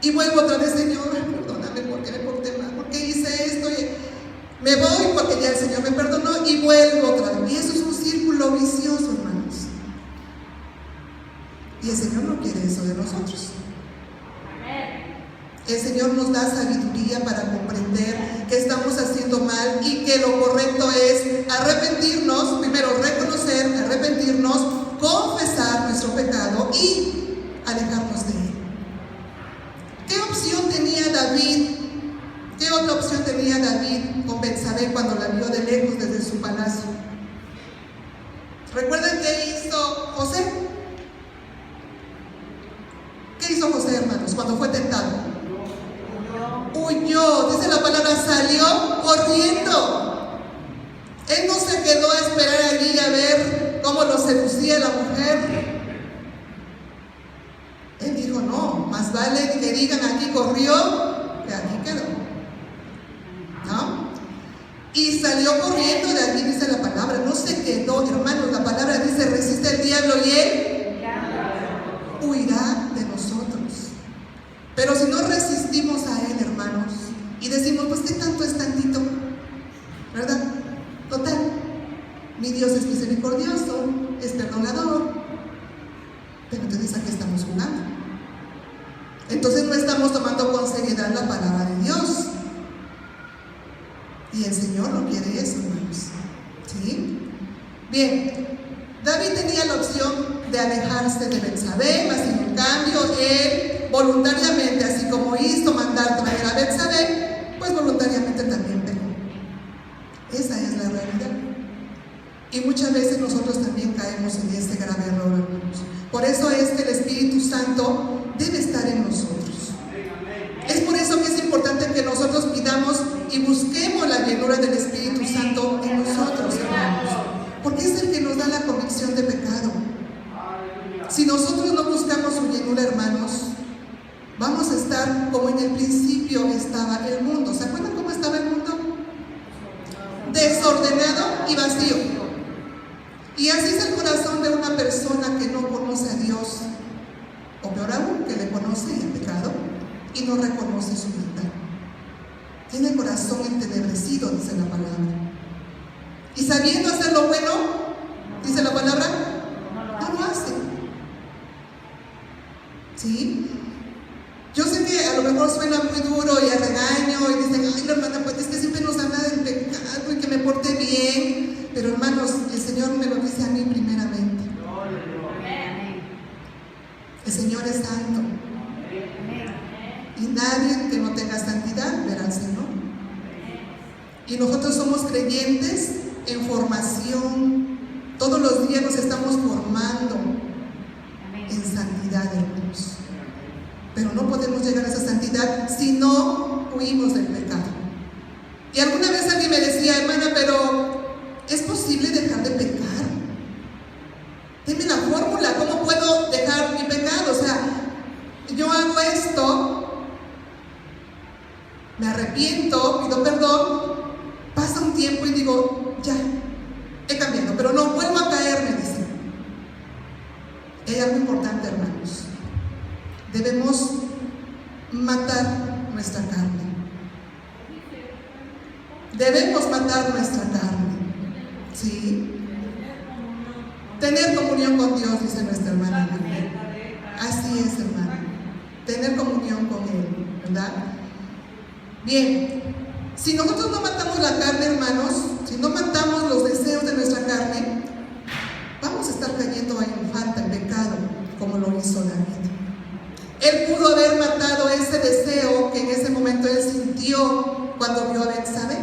Speaker 1: Y vuelvo otra vez, Señor, perdóname porque me porté mal, porque hice esto, y me voy porque ya el Señor me perdonó y vuelvo otra vez. Y eso es un círculo vicioso, hermanos. Y el Señor no quiere eso de nosotros. El Señor nos da sabiduría para comprender que estamos haciendo mal y que lo correcto es arrepentirnos, primero reconocer, arrepentirnos, confesar nuestro pecado y alejarnos de él. ¿Qué opción tenía David? ¿Qué otra opción tenía David con Betsabé cuando la vio de lejos desde su palacio? ¿Recuerdan qué hizo José? ¿Qué hizo José, hermanos, cuando fue tentado? Huyó, dice la palabra, salió corriendo. Él no se quedó a esperar allí a ver cómo lo seducía la mujer. Él dijo, no, más vale que digan aquí corrió que aquí quedó, ¿no? Y salió corriendo de allí, dice la palabra, no se quedó, hermanos, la palabra dice, resiste el diablo y él huirá de nosotros. Pero si no resistimos a Él, hermanos, y decimos, pues ¿qué tanto es tantito? ¿Verdad? Total, mi Dios es misericordioso, es perdonador, pero entonces ¿a qué estamos jugando? Entonces no estamos tomando con seriedad la palabra de Dios. Y el Señor no quiere eso, hermanos. ¿Sí? Bien, David tenía la opción de alejarse de Betsabé, mas en cambio él voluntariamente, así como hizo mandar traer a Betsabé, pues voluntariamente también pecó. Esa es la realidad. Y muchas veces nosotros también caemos en ese grave error, hermanos. Por eso es que el Espíritu Santo debe estar en nosotros. Es por eso que es importante que nosotros pidamos y busquemos la llenura del Espíritu Santo en nosotros, hermanos. Porque es el que nos da la convicción de pecado. Si nosotros no buscamos su llenura, hermanos, vamos a estar como en el principio estaba el mundo. ¿Se acuerdan cómo estaba el mundo? Desordenado y vacío. Y así es el corazón de una persona que no conoce a Dios, o peor aún, que le conoce y ha pecado y no reconoce su verdad. Tiene el corazón entenebrecido, dice la palabra. Y sabiendo hacer lo bueno, dice la palabra, no lo hace. ¿Sí? Yo sé que a lo mejor suena muy duro y a regaño y dicen, ay, hermana, pues es que siempre nos habla del pecado y que me porte bien. Pero hermanos, el Señor me lo dice a mí primeramente. El Señor es santo. Y nadie que no tenga santidad verá al Señor. Y nosotros somos creyentes en formación. Todos los días nos estamos formando en santidad, hermanos. Pero no podemos llegar a esa santidad si no huimos del pecado. Y alguna vez alguien me decía, hermana, pero ¿es posible dejar de pecar? Dime la fórmula, ¿cómo puedo dejar mi pecado? O sea, yo hago esto, me arrepiento, pido perdón, pasa un tiempo y digo, ya, he cambiado, pero no vuelvo a caer, me dicen. Hay algo importante, hermanos. Debemos matar nuestra carne. Debemos matar nuestra carne. ¿Sí? Tener comunión con Dios, dice nuestra hermana. Así es, hermano. Tener comunión con Él, ¿verdad? Bien, si nosotros no matamos la carne, hermanos, si no matamos los deseos de nuestra carne, vamos a estar cayendo en falta, en pecado, como lo hizo David. Él pudo haber matado ese deseo que en ese momento él sintió cuando vio a Betsabé.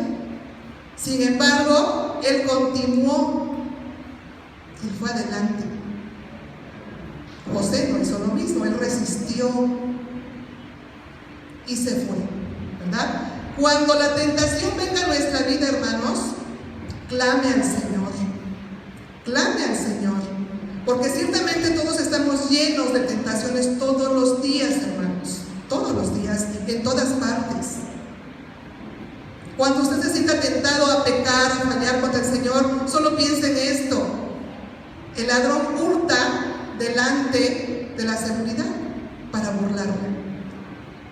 Speaker 1: Sin embargo, él continuó, él fue adelante. José no hizo lo mismo, él resistió y se fue, ¿verdad? Cuando la tentación venga a nuestra vida, hermanos, clame al Señor, clame al Señor, porque ciertamente todos estamos llenos de tentaciones todos los días, hermanos, todos los días, en todas partes. Cuando usted se sienta tentado a pecar, a fallar contra el Señor, solo piense en esto: el ladrón hurta delante de la seguridad para burlarlo,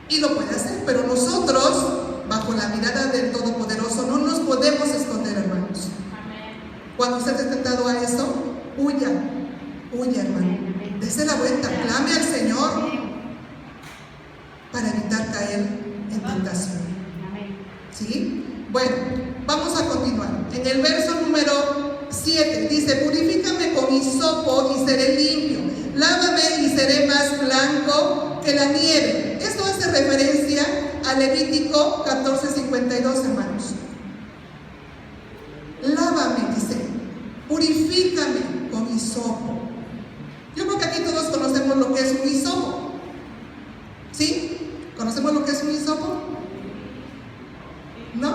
Speaker 1: y lo puede hacer, pero nosotros, bajo la mirada del Todopoderoso, no nos podemos esconder, hermanos. Cuando usted esté tentado a eso, huya, huya, hermano, dése la vuelta, clame al Señor para evitar caer en tentación. ¿Sí? Bueno, vamos a continuar. En el verso número 7 dice: purifícame con hisopo y seré limpio, lávame y seré más blanco que la nieve. Esto hace referencia a Levítico 14:52, hermanos. Lávame, dice, purifícame con hisopo. Yo creo que aquí todos conocemos lo que es un hisopo. ¿Sí? ¿Conocemos lo que es un hisopo? ¿No?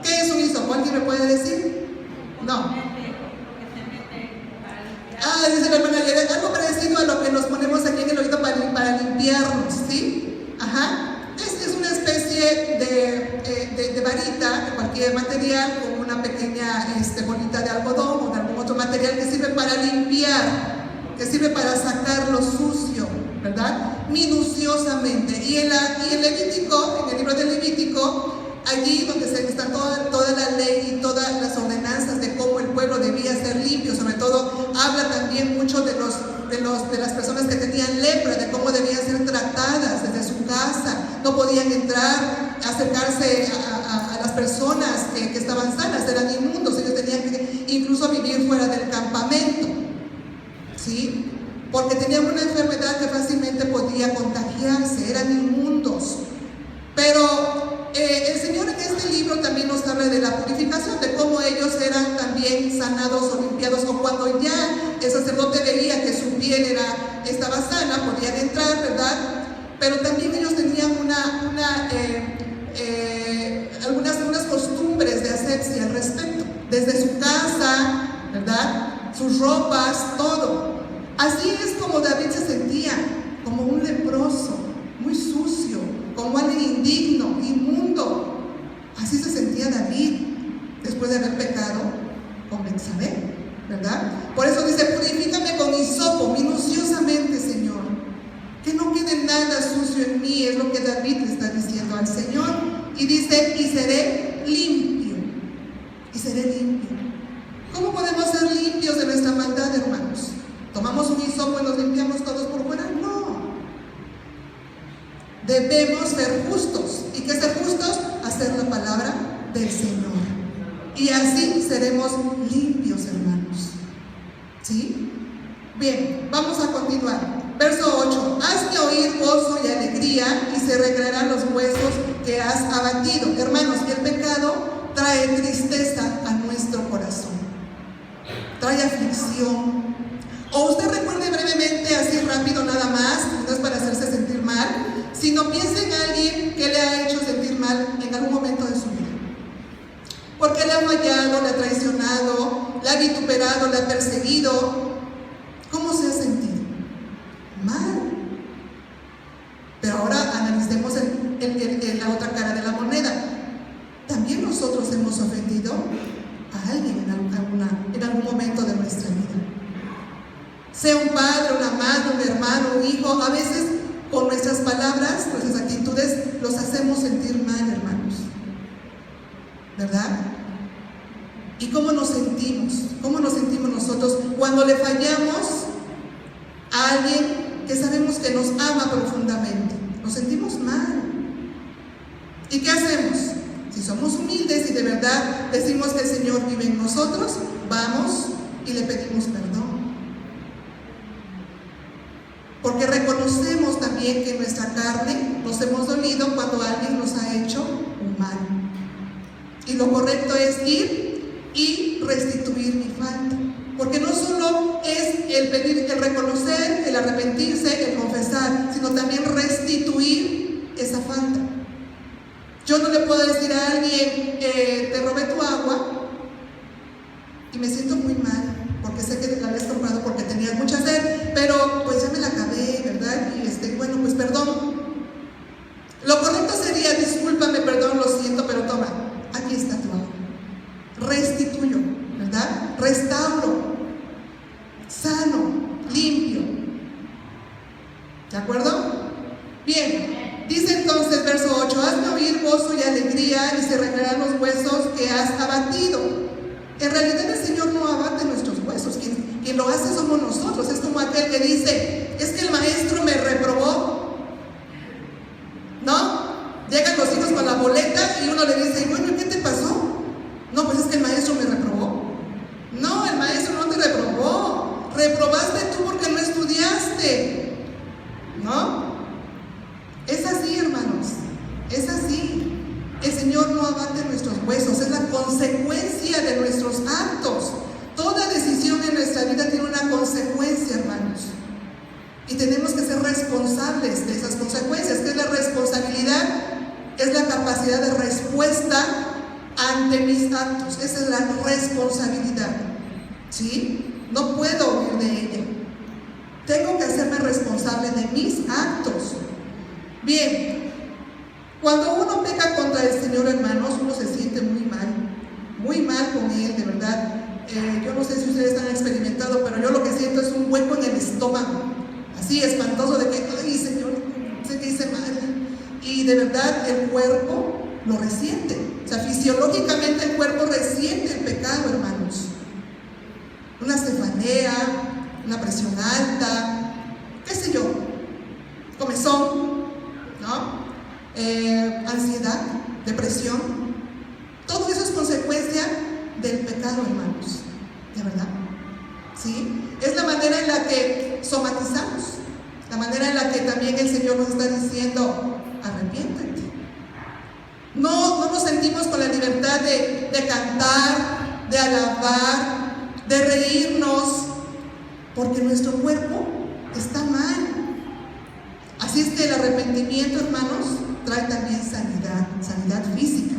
Speaker 1: ¿Qué es un hisopo? ¿Alguien me puede decir? No. Dice la hermana Yedel, algo parecido a lo que nos ponemos aquí en el oído para limpiarnos, ¿sí? Ajá. Es una especie de varita, de cualquier material, con una pequeña bolita de algodón o de algún otro material que sirve para limpiar, que sirve para sacar lo sucio, ¿verdad? Minuciosamente. Y en Levítico, en el libro de Levítico, allí donde está toda la ley y todas las ordenanzas de cómo el pueblo debía ser limpio, sobre todo habla también mucho de las personas que tenían lepra, de cómo debían ser tratadas desde su casa. No podían entrar, acercarse a las personas que estaban sanas, eran inmundos. Ellos tenían que incluso vivir fuera del campamento, ¿sí? Porque tenían una enfermedad que fácilmente podía contagiarse, eran inmundos. Pero el Señor en este libro también nos habla de la purificación, de cómo ellos eran también sanados o limpiados, o cuando ya el sacerdote veía que su piel estaba sana, podían entrar, ¿verdad? Pero también ellos tenían algunas costumbres de asepsia al respecto, desde su casa, ¿verdad? Sus ropas, todo. Así es como David se sentía, como un leproso, muy sucio, como alguien indigno, inmundo. Así se sentía David después de haber pecado con Betsabé, ¿verdad? Por eso dice: purifícame con hisopo, minuciosamente, Señor, que no quede nada sucio en mí. Es lo que David le está diciendo al Señor. Y dice: y seré limpio, y seré limpio. ¿Cómo podemos ser limpios de nuestra maldad, hermanos? ¿Tomamos un hisopo y nos limpiamos todos por fuera? No. Debemos ser justos. ¿Y qué ser justos? Hacer la palabra del Señor. Y así seremos limpios, hermanos. ¿Sí? Bien, vamos a continuar. Verso 8. Hazme oír gozo y alegría, y se recrearán los huesos que has abatido. Hermanos, el pecado trae tristeza a nuestro corazón. Trae aflicción. O usted recuerde brevemente, así rápido nada más, no es para hacerse sentir mal, sino piense en alguien que le ha hecho sentir mal en algún momento de su vida. Porque le ha fallado, le ha traicionado, le ha vituperado, le ha perseguido. ¿Cómo se ha sentido? Mal. Pero ahora analicemos la otra cara de la moneda. También nosotros hemos ofendido a alguien en algún momento de nuestra vida. Sea un padre, una madre, un hermano, un hijo. A veces con nuestras palabras, nuestras actitudes, los hacemos sentir mal, hermanos, ¿verdad? ¿Y cómo nos sentimos? ¿Cómo nos sentimos nosotros cuando le fallamos a alguien que sabemos que nos ama profundamente? Nos sentimos mal. ¿Y qué hacemos? Si somos humildes y de verdad decimos que el Señor vive en nosotros, vamos y le pedimos perdón. Porque reconocemos también que en nuestra carne nos hemos dolido cuando alguien nos ha hecho un mal. Y lo correcto es ir y restituir mi falta. Porque no solo es el pedir, el reconocer, el arrepentirse, el confesar, sino también restituir esa falta. Yo no le puedo decir a alguien, te robé tu agua y me siento muy mal, porque sé que la habías comprado porque tenías mucha sed, pero pues ya me la acabé, ¿verdad? Y bueno, pues perdón. Lo correcto sería: discúlpame, perdón, lo siento, pero toma, aquí está tu agua. Restituyo, ¿verdad? Restauro, sano, limpio. ¿De acuerdo? Bien, dice entonces verso 8: hazme oír gozo y alegría, y se recrearán los huesos que has abatido. En realidad el Señor no abate nuestros huesos, quien lo hace somos nosotros. Es como aquel que dice: es que el maestro me reprobó, ¿no? Llegan los hijos con la boleta y uno le dice: bueno, ¿qué te pasó? No, pues es que el maestro me reprobó. No, el maestro no te reprobó, reprobaste tú porque no estudiaste, ¿no? Es así, hermanos, es así. El Señor no abate nuestros huesos, es la consecuencia de nuestros actos. Toda decisión en nuestra vida tiene una consecuencia, hermanos. Y tenemos que ser responsables de esas consecuencias. ¿Qué es la responsabilidad? Es la capacidad de respuesta ante mis actos. Esa es la responsabilidad, ¿sí? No puedo huir de ella. Tengo que hacerme responsable de mis actos. Bien, cuando uno peca contra el Señor, hermanos, uno se siente muy mal con Él, de verdad. Yo no sé si ustedes han experimentado, pero yo lo que siento es un hueco en el estómago, así espantoso, de que y de verdad el cuerpo lo resiente. O sea, fisiológicamente el cuerpo resiente el pecado, hermanos. Una cefalea, una presión alta, qué sé yo, comezón, ¿no? Ansiedad, depresión. Todo eso es consecuencia del pecado, hermanos. ¿De verdad? ¿Sí? Es la manera en la que somatizamos, la manera en la que también el Señor nos está diciendo: arrepiéntete. No nos sentimos con la libertad de cantar, de alabar, de reírnos, porque nuestro cuerpo está mal. Así es que el arrepentimiento, hermanos, trae también sanidad física.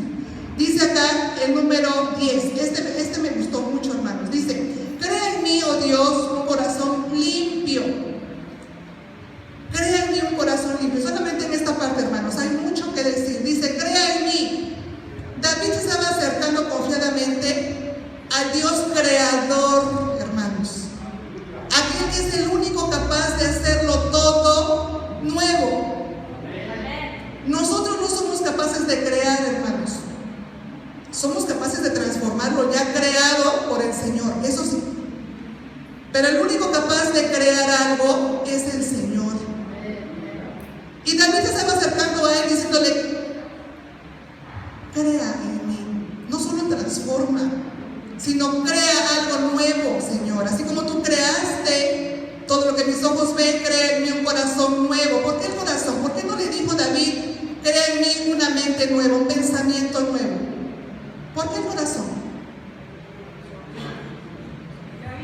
Speaker 1: Dice acá el número 10, este me gustó mucho, hermanos. Dice: crea en mí, oh Dios, un corazón limpio. Crea en mí un corazón limpio. Solamente en esta parte, hermanos, hay mucho que decir. Dice: crea en mí. David se estaba acercando confiadamente al Dios creador, hermanos. Aquel que es el único capaz de hacerlo todo nuevo. Nosotros no somos capaces de crear, hermanos. Somos capaces de transformarlo ya creado por el Señor, eso sí. Pero el único capaz de crear algo es el Señor. Y David se estaba acercando a él diciéndole: crea en mí. No solo transforma, sino crea algo nuevo, Señor. Así como tú creaste todo lo que mis ojos ven, crea en mí un corazón nuevo. ¿Por qué el corazón? ¿Por qué no le dijo David: crea en mí una mente nueva, un pensamiento nuevo? ¿Por qué el corazón?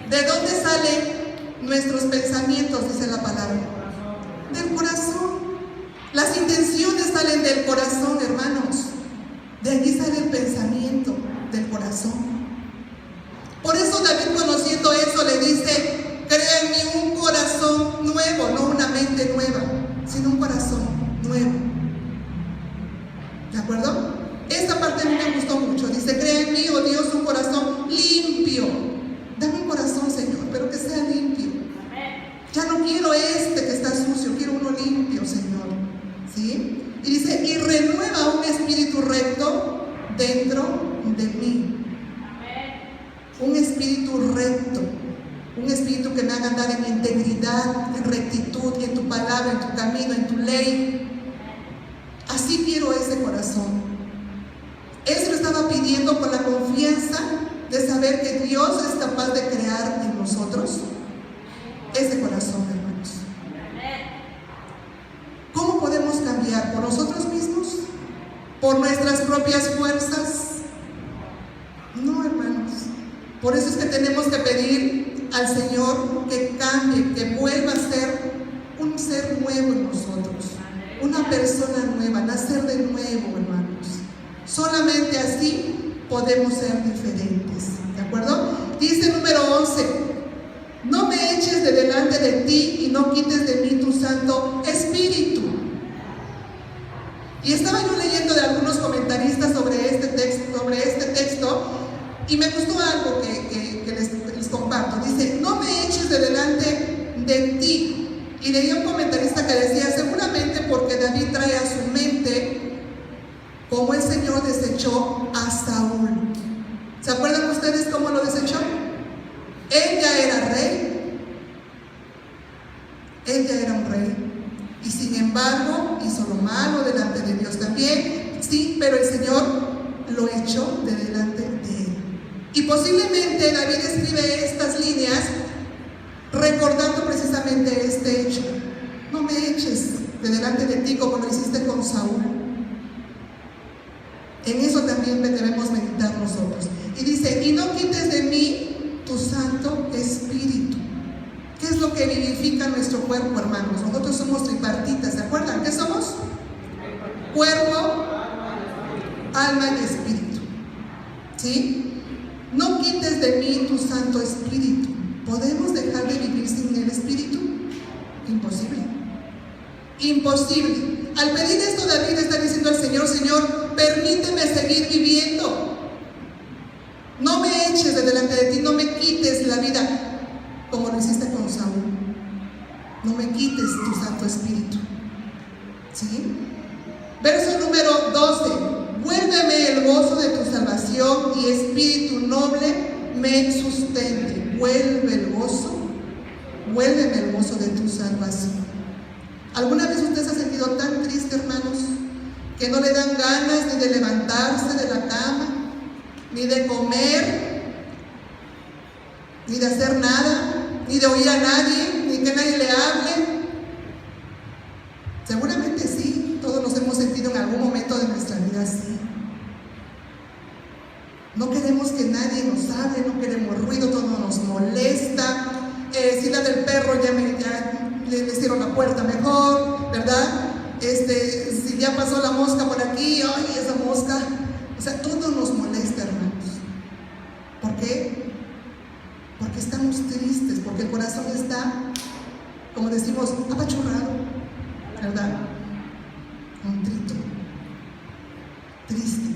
Speaker 1: ¿De dónde salen nuestros pensamientos? Dice la palabra. Del corazón. Las intenciones salen del corazón, hermanos. De allí sale el pensamiento, del corazón. Por eso David, conociendo eso, le dice: crea en mí un corazón nuevo, no una mente nueva, sino un corazón nuevo. ¿De acuerdo? Esta parte a mí me gustó mucho. Dice: crea en mí, oh Dios, un corazón limpio. Dame un corazón, Señor, pero que sea limpio. Ya no quiero este que está sucio, quiero uno limpio, Señor. ¿Sí? Y dice: y renueva un espíritu recto dentro de mí. Un espíritu recto, un espíritu que me haga andar en integridad, en rectitud, y en tu palabra, en tu camino, en tu ley. Así quiero ese corazón. Él se lo estaba pidiendo con la confianza de saber que Dios es capaz de crear en nosotros ese corazón, hermanos. ¿Cómo podemos cambiar? ¿Por nosotros mismos? ¿Por nuestras propias fuerzas? No, hermanos. Por eso es que tenemos que pedir al Señor que cambie, que vuelva a ser un ser nuevo en nosotros, una persona nueva, nacer de nuevo, hermanos. Solamente así podemos ser diferentes, ¿de acuerdo? Dice número 11: no me eches de delante de ti y no quites de mí tu Santo Espíritu. Y estaba yo leyendo de algunos comentaristas sobre este texto, y me gustó algo que les comparto. Dice: no me eches de delante de ti. Y leí a un comentarista que decía: seguramente porque David trae a su mente cómo el Señor desechó a Saúl. ¿Se acuerdan ustedes cómo lo desechó? Él ya era rey. Él ya era un rey. Y sin embargo hizo lo malo delante de Dios también. Sí, pero el Señor lo echó de delante de él. Y posiblemente David escribe estas líneas recordando precisamente este hecho. No me eches de delante de ti como lo hiciste con Saúl. En eso también debemos meditar nosotros. Y dice: y no quites de mí tu Santo Espíritu. ¿Qué es lo que vivifica nuestro cuerpo, hermanos? Nosotros somos tripartitas, ¿se acuerdan? ¿Qué somos? Cuerpo, alma y espíritu. ¿Sí? No quites de mí tu Santo Espíritu. ¿Podemos dejar de vivir sin el Espíritu? Imposible. Imposible. Al pedir esto, David está diciendo al Señor: Señor, permíteme seguir viviendo. No me eches de delante de ti, no me quites la vida como lo hiciste con Saúl. No me quites tu Santo Espíritu. ¿Sí? Verso número 12. Vuélveme el gozo de tu salvación y espíritu noble me sustente. Vuélveme el gozo de tu salvación. ¿Alguna vez usted se ha sentido tan triste, hermanos, que no le dan ganas ni de levantarse de la cama, ni de comer, ni de hacer nada, ni de oír a nadie, ni que nadie le hable? Seguramente sí, todos nos hemos sentido en algún momento de nuestra vida así. No queremos que nadie nos hable, no queremos ruido, todo nos molesta. Si la del perro ya le cierro la puerta mejor, ¿verdad? Si ya pasó la mosca por aquí, ay, esa mosca. O sea, todo nos molesta, hermanos. ¿Por qué? Porque estamos tristes, porque el corazón está, como decimos, apachurrado, ¿verdad? Contrito, triste.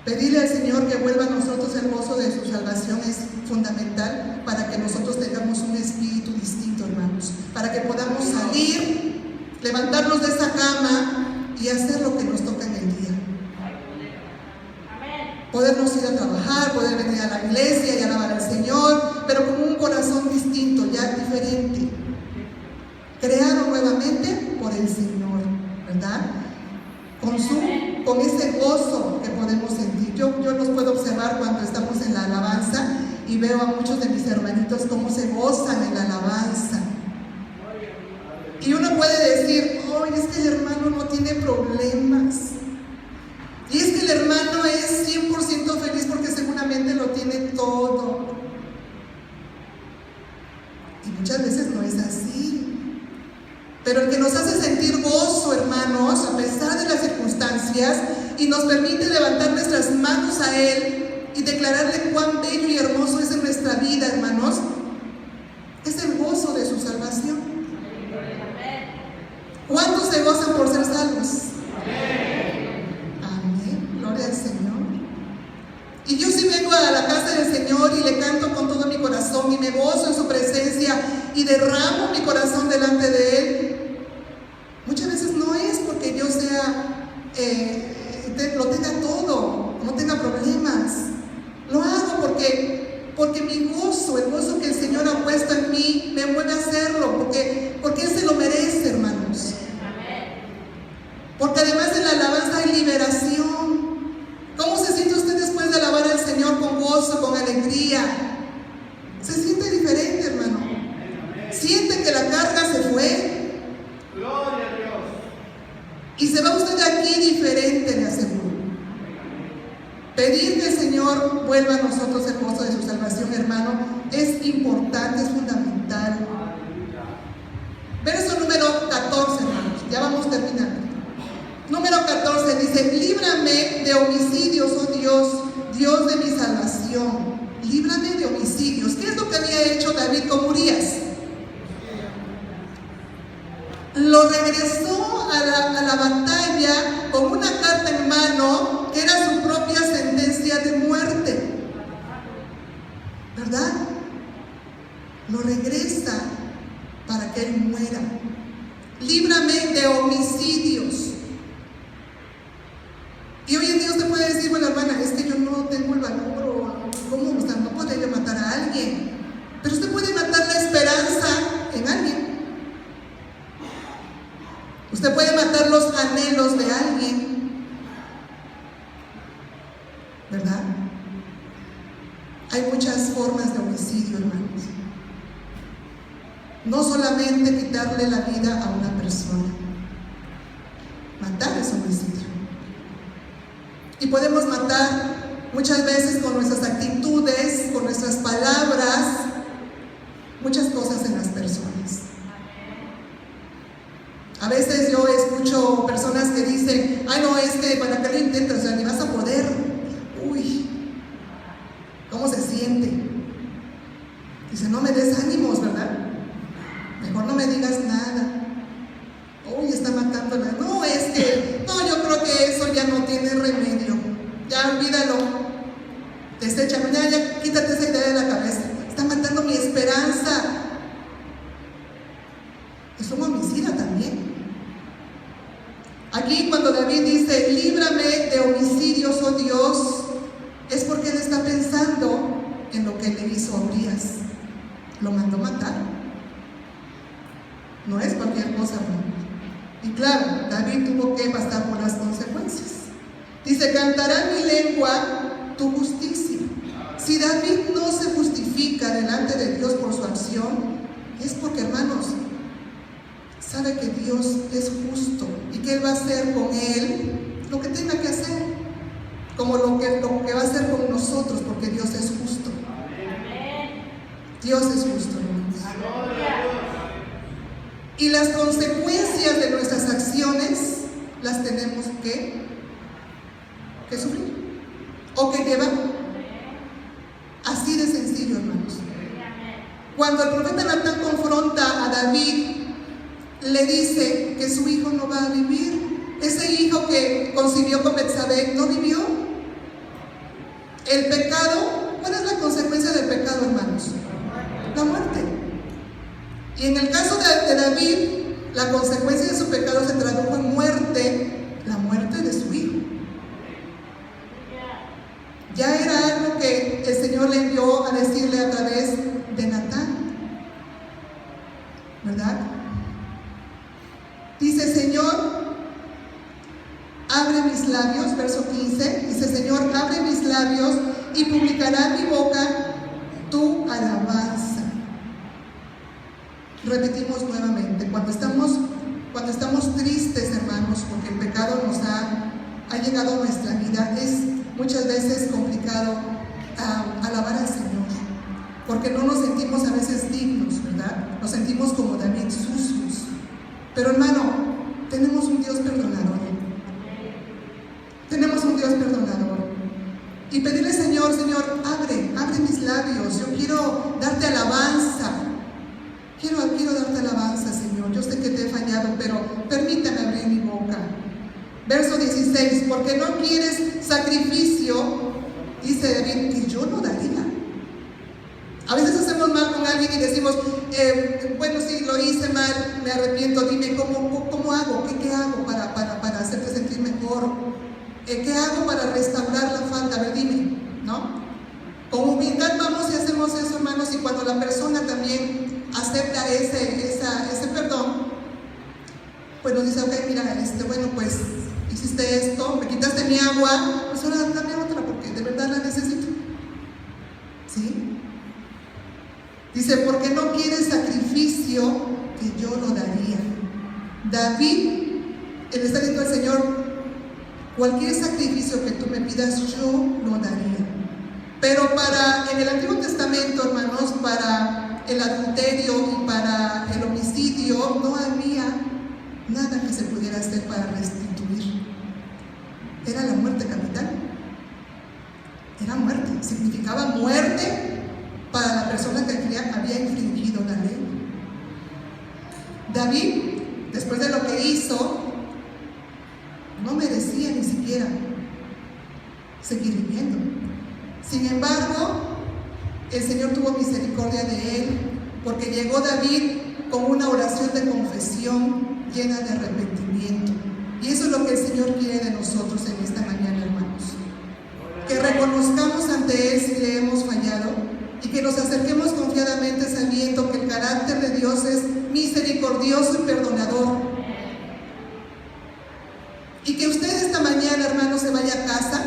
Speaker 1: Pedirle al Señor que vuelva a nosotros el gozo de su salvación es fundamental para que nosotros tengamos un espíritu distinto, hermanos, para que podamos salir, levantarnos de esa cama y hacer lo que nos toca en el día. Podernos ir a trabajar, poder venir a la iglesia y alabar al Señor, pero con un corazón distinto, ya diferente, creado nuevamente por el Señor, ¿verdad? Con ese gozo que podemos sentir. Yo los puedo observar cuando estamos en la alabanza y veo a muchos de mis hermanitos cómo se gozan en la alabanza. Y uno puede decir, oh, es que el hermano no tiene problemas. Y es que el hermano es 100% feliz porque seguramente lo tiene todo. Y muchas veces no es así. Pero el que nos hace sentir gozo, hermanos, a pesar de las circunstancias, y nos permite levantar nuestras manos a Él y declararle cuán bello y hermoso es en nuestra vida, hermanos, es el gozo de su salvación. ¿Cuántos se gozan por ser salvos? Amén. Gloria al Señor. Y yo sí vengo a la casa del Señor y le canto con todo mi corazón y me gozo en su presencia y derramo mi corazón delante de Él. Muchas veces no es porque yo sea, lo tenga todo, no tenga problemas. Lo hago porque mi gozo, el gozo que el Señor ha puesto en mí, me mueve a hacerlo, porque Él se lo merece, hermanos. Porque además en la alabanza hay liberación. ¿Cómo se siente usted después de alabar al Señor con gozo, con alegría? Se siente diferente, hermano. Siente que la carga se fue.
Speaker 2: Gloria a Dios.
Speaker 1: Y se va usted de aquí diferente, le aseguro. Pedir que el Señor vuelva a nosotros el gozo de su salvación, hermano, es importante, es fundamental. Verso número 14, hermanos. Ya vamos terminando. Número 14 dice, líbrame de homicidios, oh Dios, Dios de mi salvación. Líbrame de homicidios. ¿Qué es lo que había hecho David con Urías? Lo regresó a la batalla con una carta en mano que era su propia sentencia de muerte, ¿verdad? Lo regresa para que él muera. Líbrame de homicidios. Y hoy en día usted puede decir, bueno, hermana, es que yo no tengo el valor, o ¿cómo? O sea, no podría yo matar a alguien. Pero usted puede matar la esperanza en alguien. Usted puede matar los anhelos de alguien, ¿verdad? Hay muchas formas de homicidio, hermanos. No solamente quitarle la vida a una persona. Matar es homicidio. Y podemos matar muchas veces con nuestras actitudes, con nuestras palabras, muchas cosas en las personas. A veces yo escucho personas que dicen, ay no, es que para qué lo intentas, o sea, ni vas a poder. Uy, ¿cómo se siente? Dice, no me des ánimos, ¿verdad? Mejor no me digas nada. Uy, está matándola. No, es que, no, yo creo que eso ya no tiene remedio. Ya olvídalo. Deséchalo, ya, quítate esa idea de la cabeza. Está matando mi esperanza. Es un homicida también. Aquí dice, líbrame de homicidios, oh Dios, es porque él está pensando en lo que le hizo a Urías. Lo mandó matar. No es cualquier cosa, hermano. Y claro, David tuvo que pasar por las consecuencias. Dice, cantará mi lengua tu justicia. Si David no se justifica delante de Dios por su acción, es porque, hermanos, sabe que Dios es justo y que Él va a hacer con él lo que tenga que hacer, como lo que va a hacer con nosotros, porque Dios es justo. Dios es justo, hermanos. Y las consecuencias de nuestras acciones las tenemos que sufrir o que llevar. Así de sencillo, hermanos. Cuando el profeta Natán confronta a David, le dice que su hijo no va a vivir. Ese hijo que concibió con Betsabé no vivió. El pecado, ¿cuál es la consecuencia del pecado, hermanos? La muerte. Y en el caso de David, la consecuencia de su pecado se tradujo en muerte, la muerte de su hijo. Ya era algo que el Señor le envió a decirle a través de Natán, ¿verdad? Dice, Señor, abre mis labios, verso 15, dice, Señor, abre mis labios y publicará en mi boca tu alabanza. Repetimos nuevamente, cuando estamos tristes, hermanos, porque el pecado nos ha llegado a nuestra vida, es muchas veces complicado alabar al Señor, porque no nos sentimos a veces dignos, ¿verdad? Nos sentimos como David, sucios. Pero, hermano, tenemos un Dios perdonador. Tenemos un Dios perdonador. Y pedirle, Señor, abre mis labios. Yo quiero darte alabanza. Quiero darte alabanza, Señor. Yo sé que te he fallado, pero permítame abrir mi boca. Verso 16, porque no quieres sacrificio, dice David, que yo no daría. A veces hacemos mal con alguien y decimos, bueno, sí, lo hice mal, me arrepiento, dime, ¿cómo hago? ¿Qué hago para hacerte sentir mejor? ¿Qué hago para restaurar la falta? A ver, dime, ¿no? Con humildad vamos y hacemos eso, hermanos, y cuando la persona también acepta ese perdón, pues nos dice, ok, mira, bueno, pues hiciste esto, me quitaste mi agua, pues ahora dame otra porque de verdad la necesito. ¿Sí? Dice, porque no quieres sacrificio que yo lo daría. David, él está diciendo al Señor, cualquier sacrificio que tú me pidas, yo lo daría. Pero en el Antiguo Testamento, hermanos, para el adulterio y para el homicidio, no había nada que se pudiera hacer para restituir. Era la muerte capital. Era muerte, significaba muerte para la persona que había infringido la ley. David, después de lo que hizo, no merecía ni siquiera seguir viviendo. Sin embargo, el Señor tuvo misericordia de él, porque llegó David con una oración de confesión llena de arrepentimiento. Y eso es lo que el Señor quiere de nosotros en esta mañana, hermanos. Que reconozcamos ante Él si le hemos fallado y que nos acerquemos confiadamente sabiendo que el carácter de Dios es misericordioso y perdonador. Y que usted esta mañana, hermano, se vaya a casa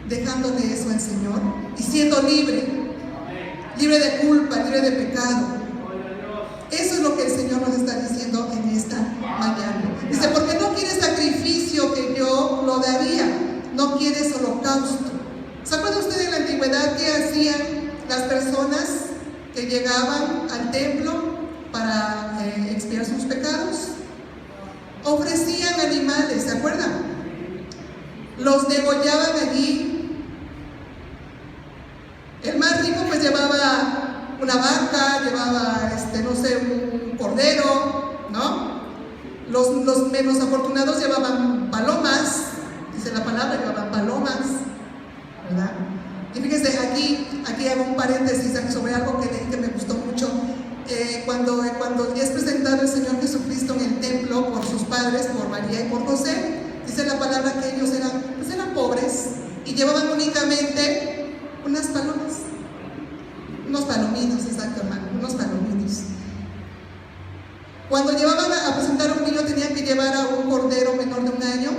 Speaker 1: dejándole eso al Señor y siendo libre de culpa, libre de pecado. Eso es lo que el Señor nos está diciendo en esta mañana. Dice, porque no quieres sacrificio que yo lo daría, no quieres holocausto. ¿Se acuerda usted en la antigüedad qué hacían las personas que llegaban al templo para expiar sus pecados? Ofrecían animales, ¿se acuerdan? Los degollaban allí. El más rico pues llevaba una vaca, llevaba no sé, un cordero, ¿no? Los menos afortunados llevaban palomas, dice la palabra, llevaban palomas, ¿verdad? Y fíjense, aquí hago un paréntesis sobre algo que leí que me gustó mucho. Cuando es presentado el Señor Jesucristo en el templo por sus padres, por María y por José, dice Dice la palabra que ellos eran pobres y llevaban únicamente unas palomas. Unos palominos, exacto, hermano, unos palominos. Cuando llevaban a presentar a un niño, tenían que llevar a un cordero menor de 1 año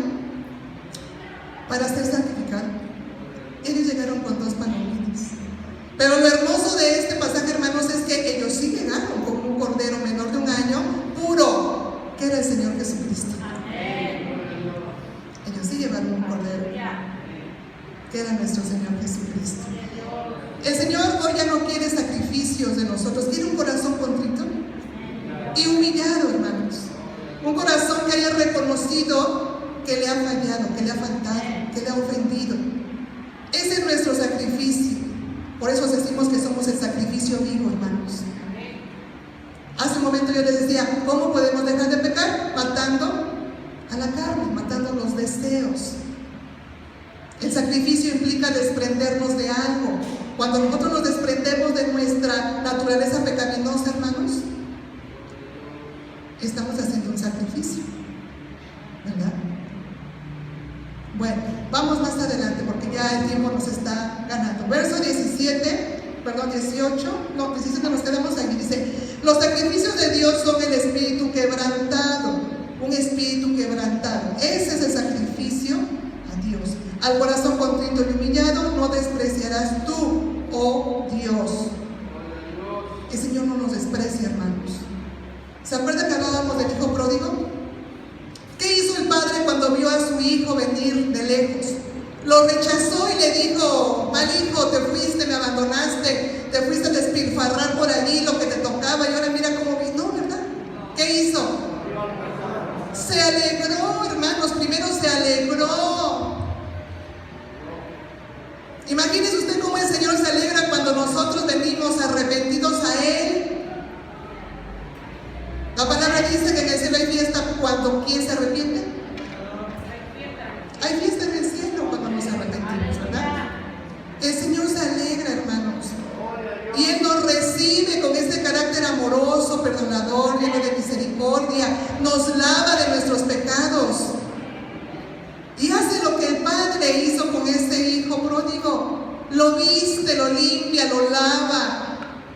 Speaker 1: para ser sacrificado. Ellos llegaron con 2 palominos. Pero lo hermoso de este pasaje, hermanos, es que ellos sí llegaron con un cordero menor de 1 año, puro, que era el Señor Jesucristo. Ellos sí llevaron un cordero, que era nuestro Señor Jesucristo. El Señor hoy ya no quiere sacrificios de nosotros, quiere un corazón contrito y humillado, hermanos. Un corazón que haya reconocido que le ha fallado, que le ha faltado, que le ha ofendido. Ese es nuestro sacrificio. Por eso decimos que somos el sacrificio vivo, hermanos. Hace un momento yo les decía, ¿cómo podemos dejar de pecar? Matando a la carne, matando los deseos. El sacrificio implica desprendernos de algo. Cuando nosotros nos desprendemos de nuestra naturaleza pecaminosa, hermanos, estamos haciendo un sacrificio, ¿verdad? Bueno, vamos más adelante porque ya el tiempo nos está ganando. Verso 17 nos quedamos aquí. Dice, los sacrificios de Dios son el espíritu quebrantado, un espíritu quebrantado. Ese es el sacrificio a Dios. Al corazón contrito y humillado no despreciarás tú, oh Dios. El Señor no nos desprecia, hermanos. ¿Se acuerdan que hablábamos del hijo pródigo? ¿Qué hizo el padre cuando vio a su hijo venir de lejos? Lo rechazó y le dijo, mal hijo, te fuiste, me abandonaste, te fuiste a despilfarrar por allí lo que te tocaba y ahora mira cómo vino, ¿verdad? ¿Qué hizo? Se alegró, hermanos, primero se alegró. Imagínese usted cómo el Señor se alegra cuando nosotros venimos arrepentidos a Él. La palabra dice que en el cielo hay fiesta cuando ¿quién se arrepiente? Hay fiesta en el cielo cuando nos arrepentimos, ¿verdad? El Señor se alegra, hermanos. Y Él nos recibe con este carácter amoroso, perdonador, lleno de misericordia. Nos lava de nuestros pecados. Y hace lo que el Padre hizo con este hijo pródigo. Lo viste, lo limpia, lo lava.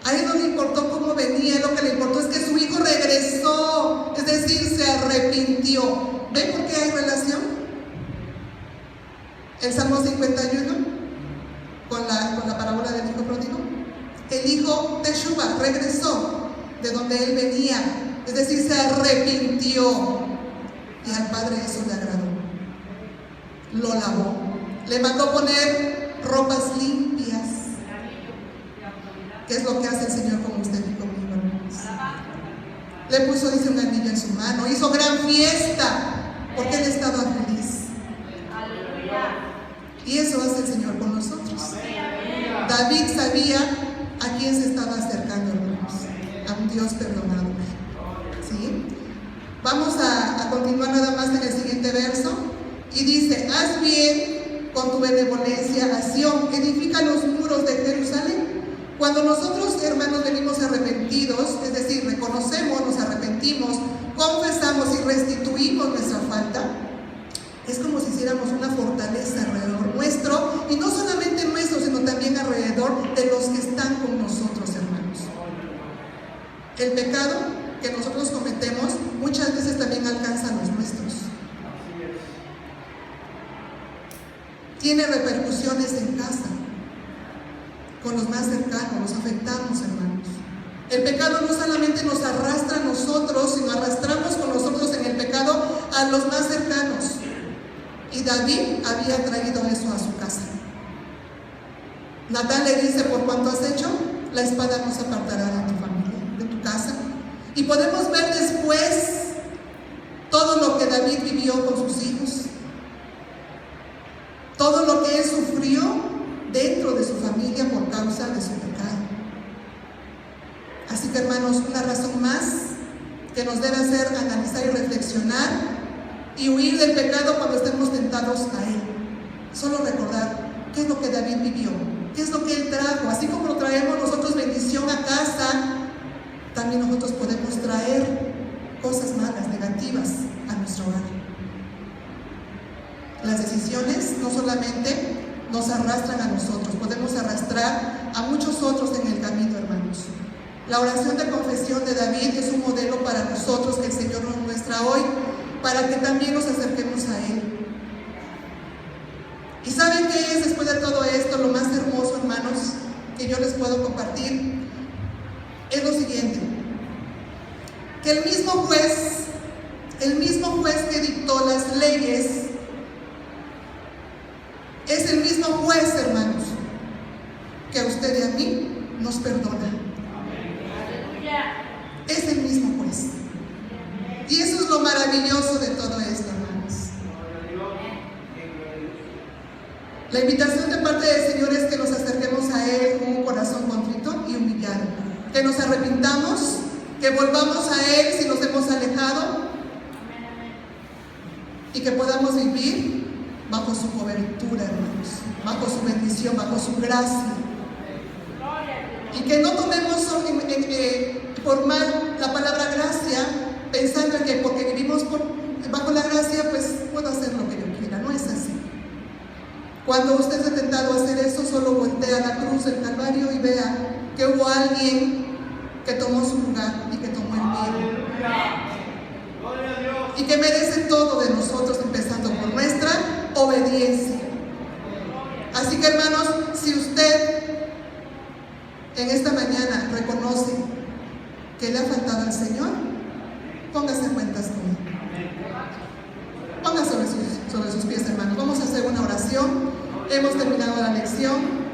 Speaker 1: A Él no le importó cómo venía, lo que le importó es que su hijo regresó, es decir, se arrepintió. ¿Ven por qué hay relación? El Salmo 51, con la parábola del hijo pródigo. El hijo Teshuvah regresó de donde él venía, es decir, se arrepintió. Y al Padre eso le agradó. Lo lavó, le mandó poner ropas limpias. ¿Qué es lo que hace el Señor con usted y conmigo, hermanos? Le puso, dice, un anillo en su mano, hizo gran fiesta, porque Él estaba feliz. Y eso hace el Señor con nosotros. David sabía a quién se estaba acercando, hermanos, a un Dios perdonado. ¿Sí? Vamos a continuar nada más en el siguiente verso. Y dice, haz bien con tu benevolencia a Sión, edifica los muros de Jerusalén. Cuando nosotros, hermanos, venimos arrepentidos, es decir, reconocemos, nos arrepentimos, confesamos y restituimos nuestra falta, es como si hiciéramos una fortaleza alrededor nuestro, y no solamente nuestro, sino también alrededor de los que están con nosotros, hermanos. El pecado que nosotros cometemos muchas veces también alcanza a los nuestros. Tiene repercusiones en casa, con los más cercanos, nos afectamos, hermanos. El pecado no solamente nos arrastra a nosotros, sino arrastramos con nosotros en el pecado a los más cercanos. Y David había traído eso a su casa. Natán le dice, por cuanto has hecho, la espada no se apartará de tu familia, de tu casa. Y podemos ver después todo lo que David vivió con sus hijos, todo lo que él sufrió dentro de su familia por causa de su pecado. Así que, hermanos, una razón más que nos debe hacer analizar y reflexionar y huir del pecado cuando estemos tentados a él. Solo recordar qué es lo que David vivió, qué es lo que él trajo. Así como traemos nosotros bendición a casa, también nosotros podemos traer cosas malas, negativas a nuestro hogar. Las decisiones no solamente nos arrastran a nosotros, podemos arrastrar a muchos otros en el camino, hermanos. La oración de confesión de David es un modelo para nosotros que el Señor nos muestra hoy, para que también nos acerquemos a Él. ¿Y saben qué es después de todo esto? Lo más hermoso, hermanos, que yo les puedo compartir es lo siguiente: que el mismo juez que dictó las leyes es el mismo juez, hermanos, que a usted y a mí nos perdona. Es el mismo juez. Y eso es lo maravilloso de todo esto, hermanos. La invitación de parte del Señor es que nos acerquemos a Él con un corazón contrito y humillado, que nos arrepintamos, que volvamos a Él si nos hemos alejado y que podamos vivir bajo su cobertura, hermanos, bajo su bendición, bajo su gracia, y que no tomemos por mal la palabra gracia, pensando en que porque vivimos bajo la gracia, pues puedo hacer lo que yo quiera. No es así. Cuando usted esté tentado a hacer eso, solo voltea a la cruz del Calvario y vea que hubo alguien que tomó su lugar y que tomó el mío, y que merece todo de nosotros, empezando por nuestra obediencia. Así que, hermanos, si usted en esta mañana reconoce que le ha faltado al Señor, póngase cuentas con Él. Póngase sobre sus pies, hermanos. Vamos a hacer una oración. Hemos terminado la lección.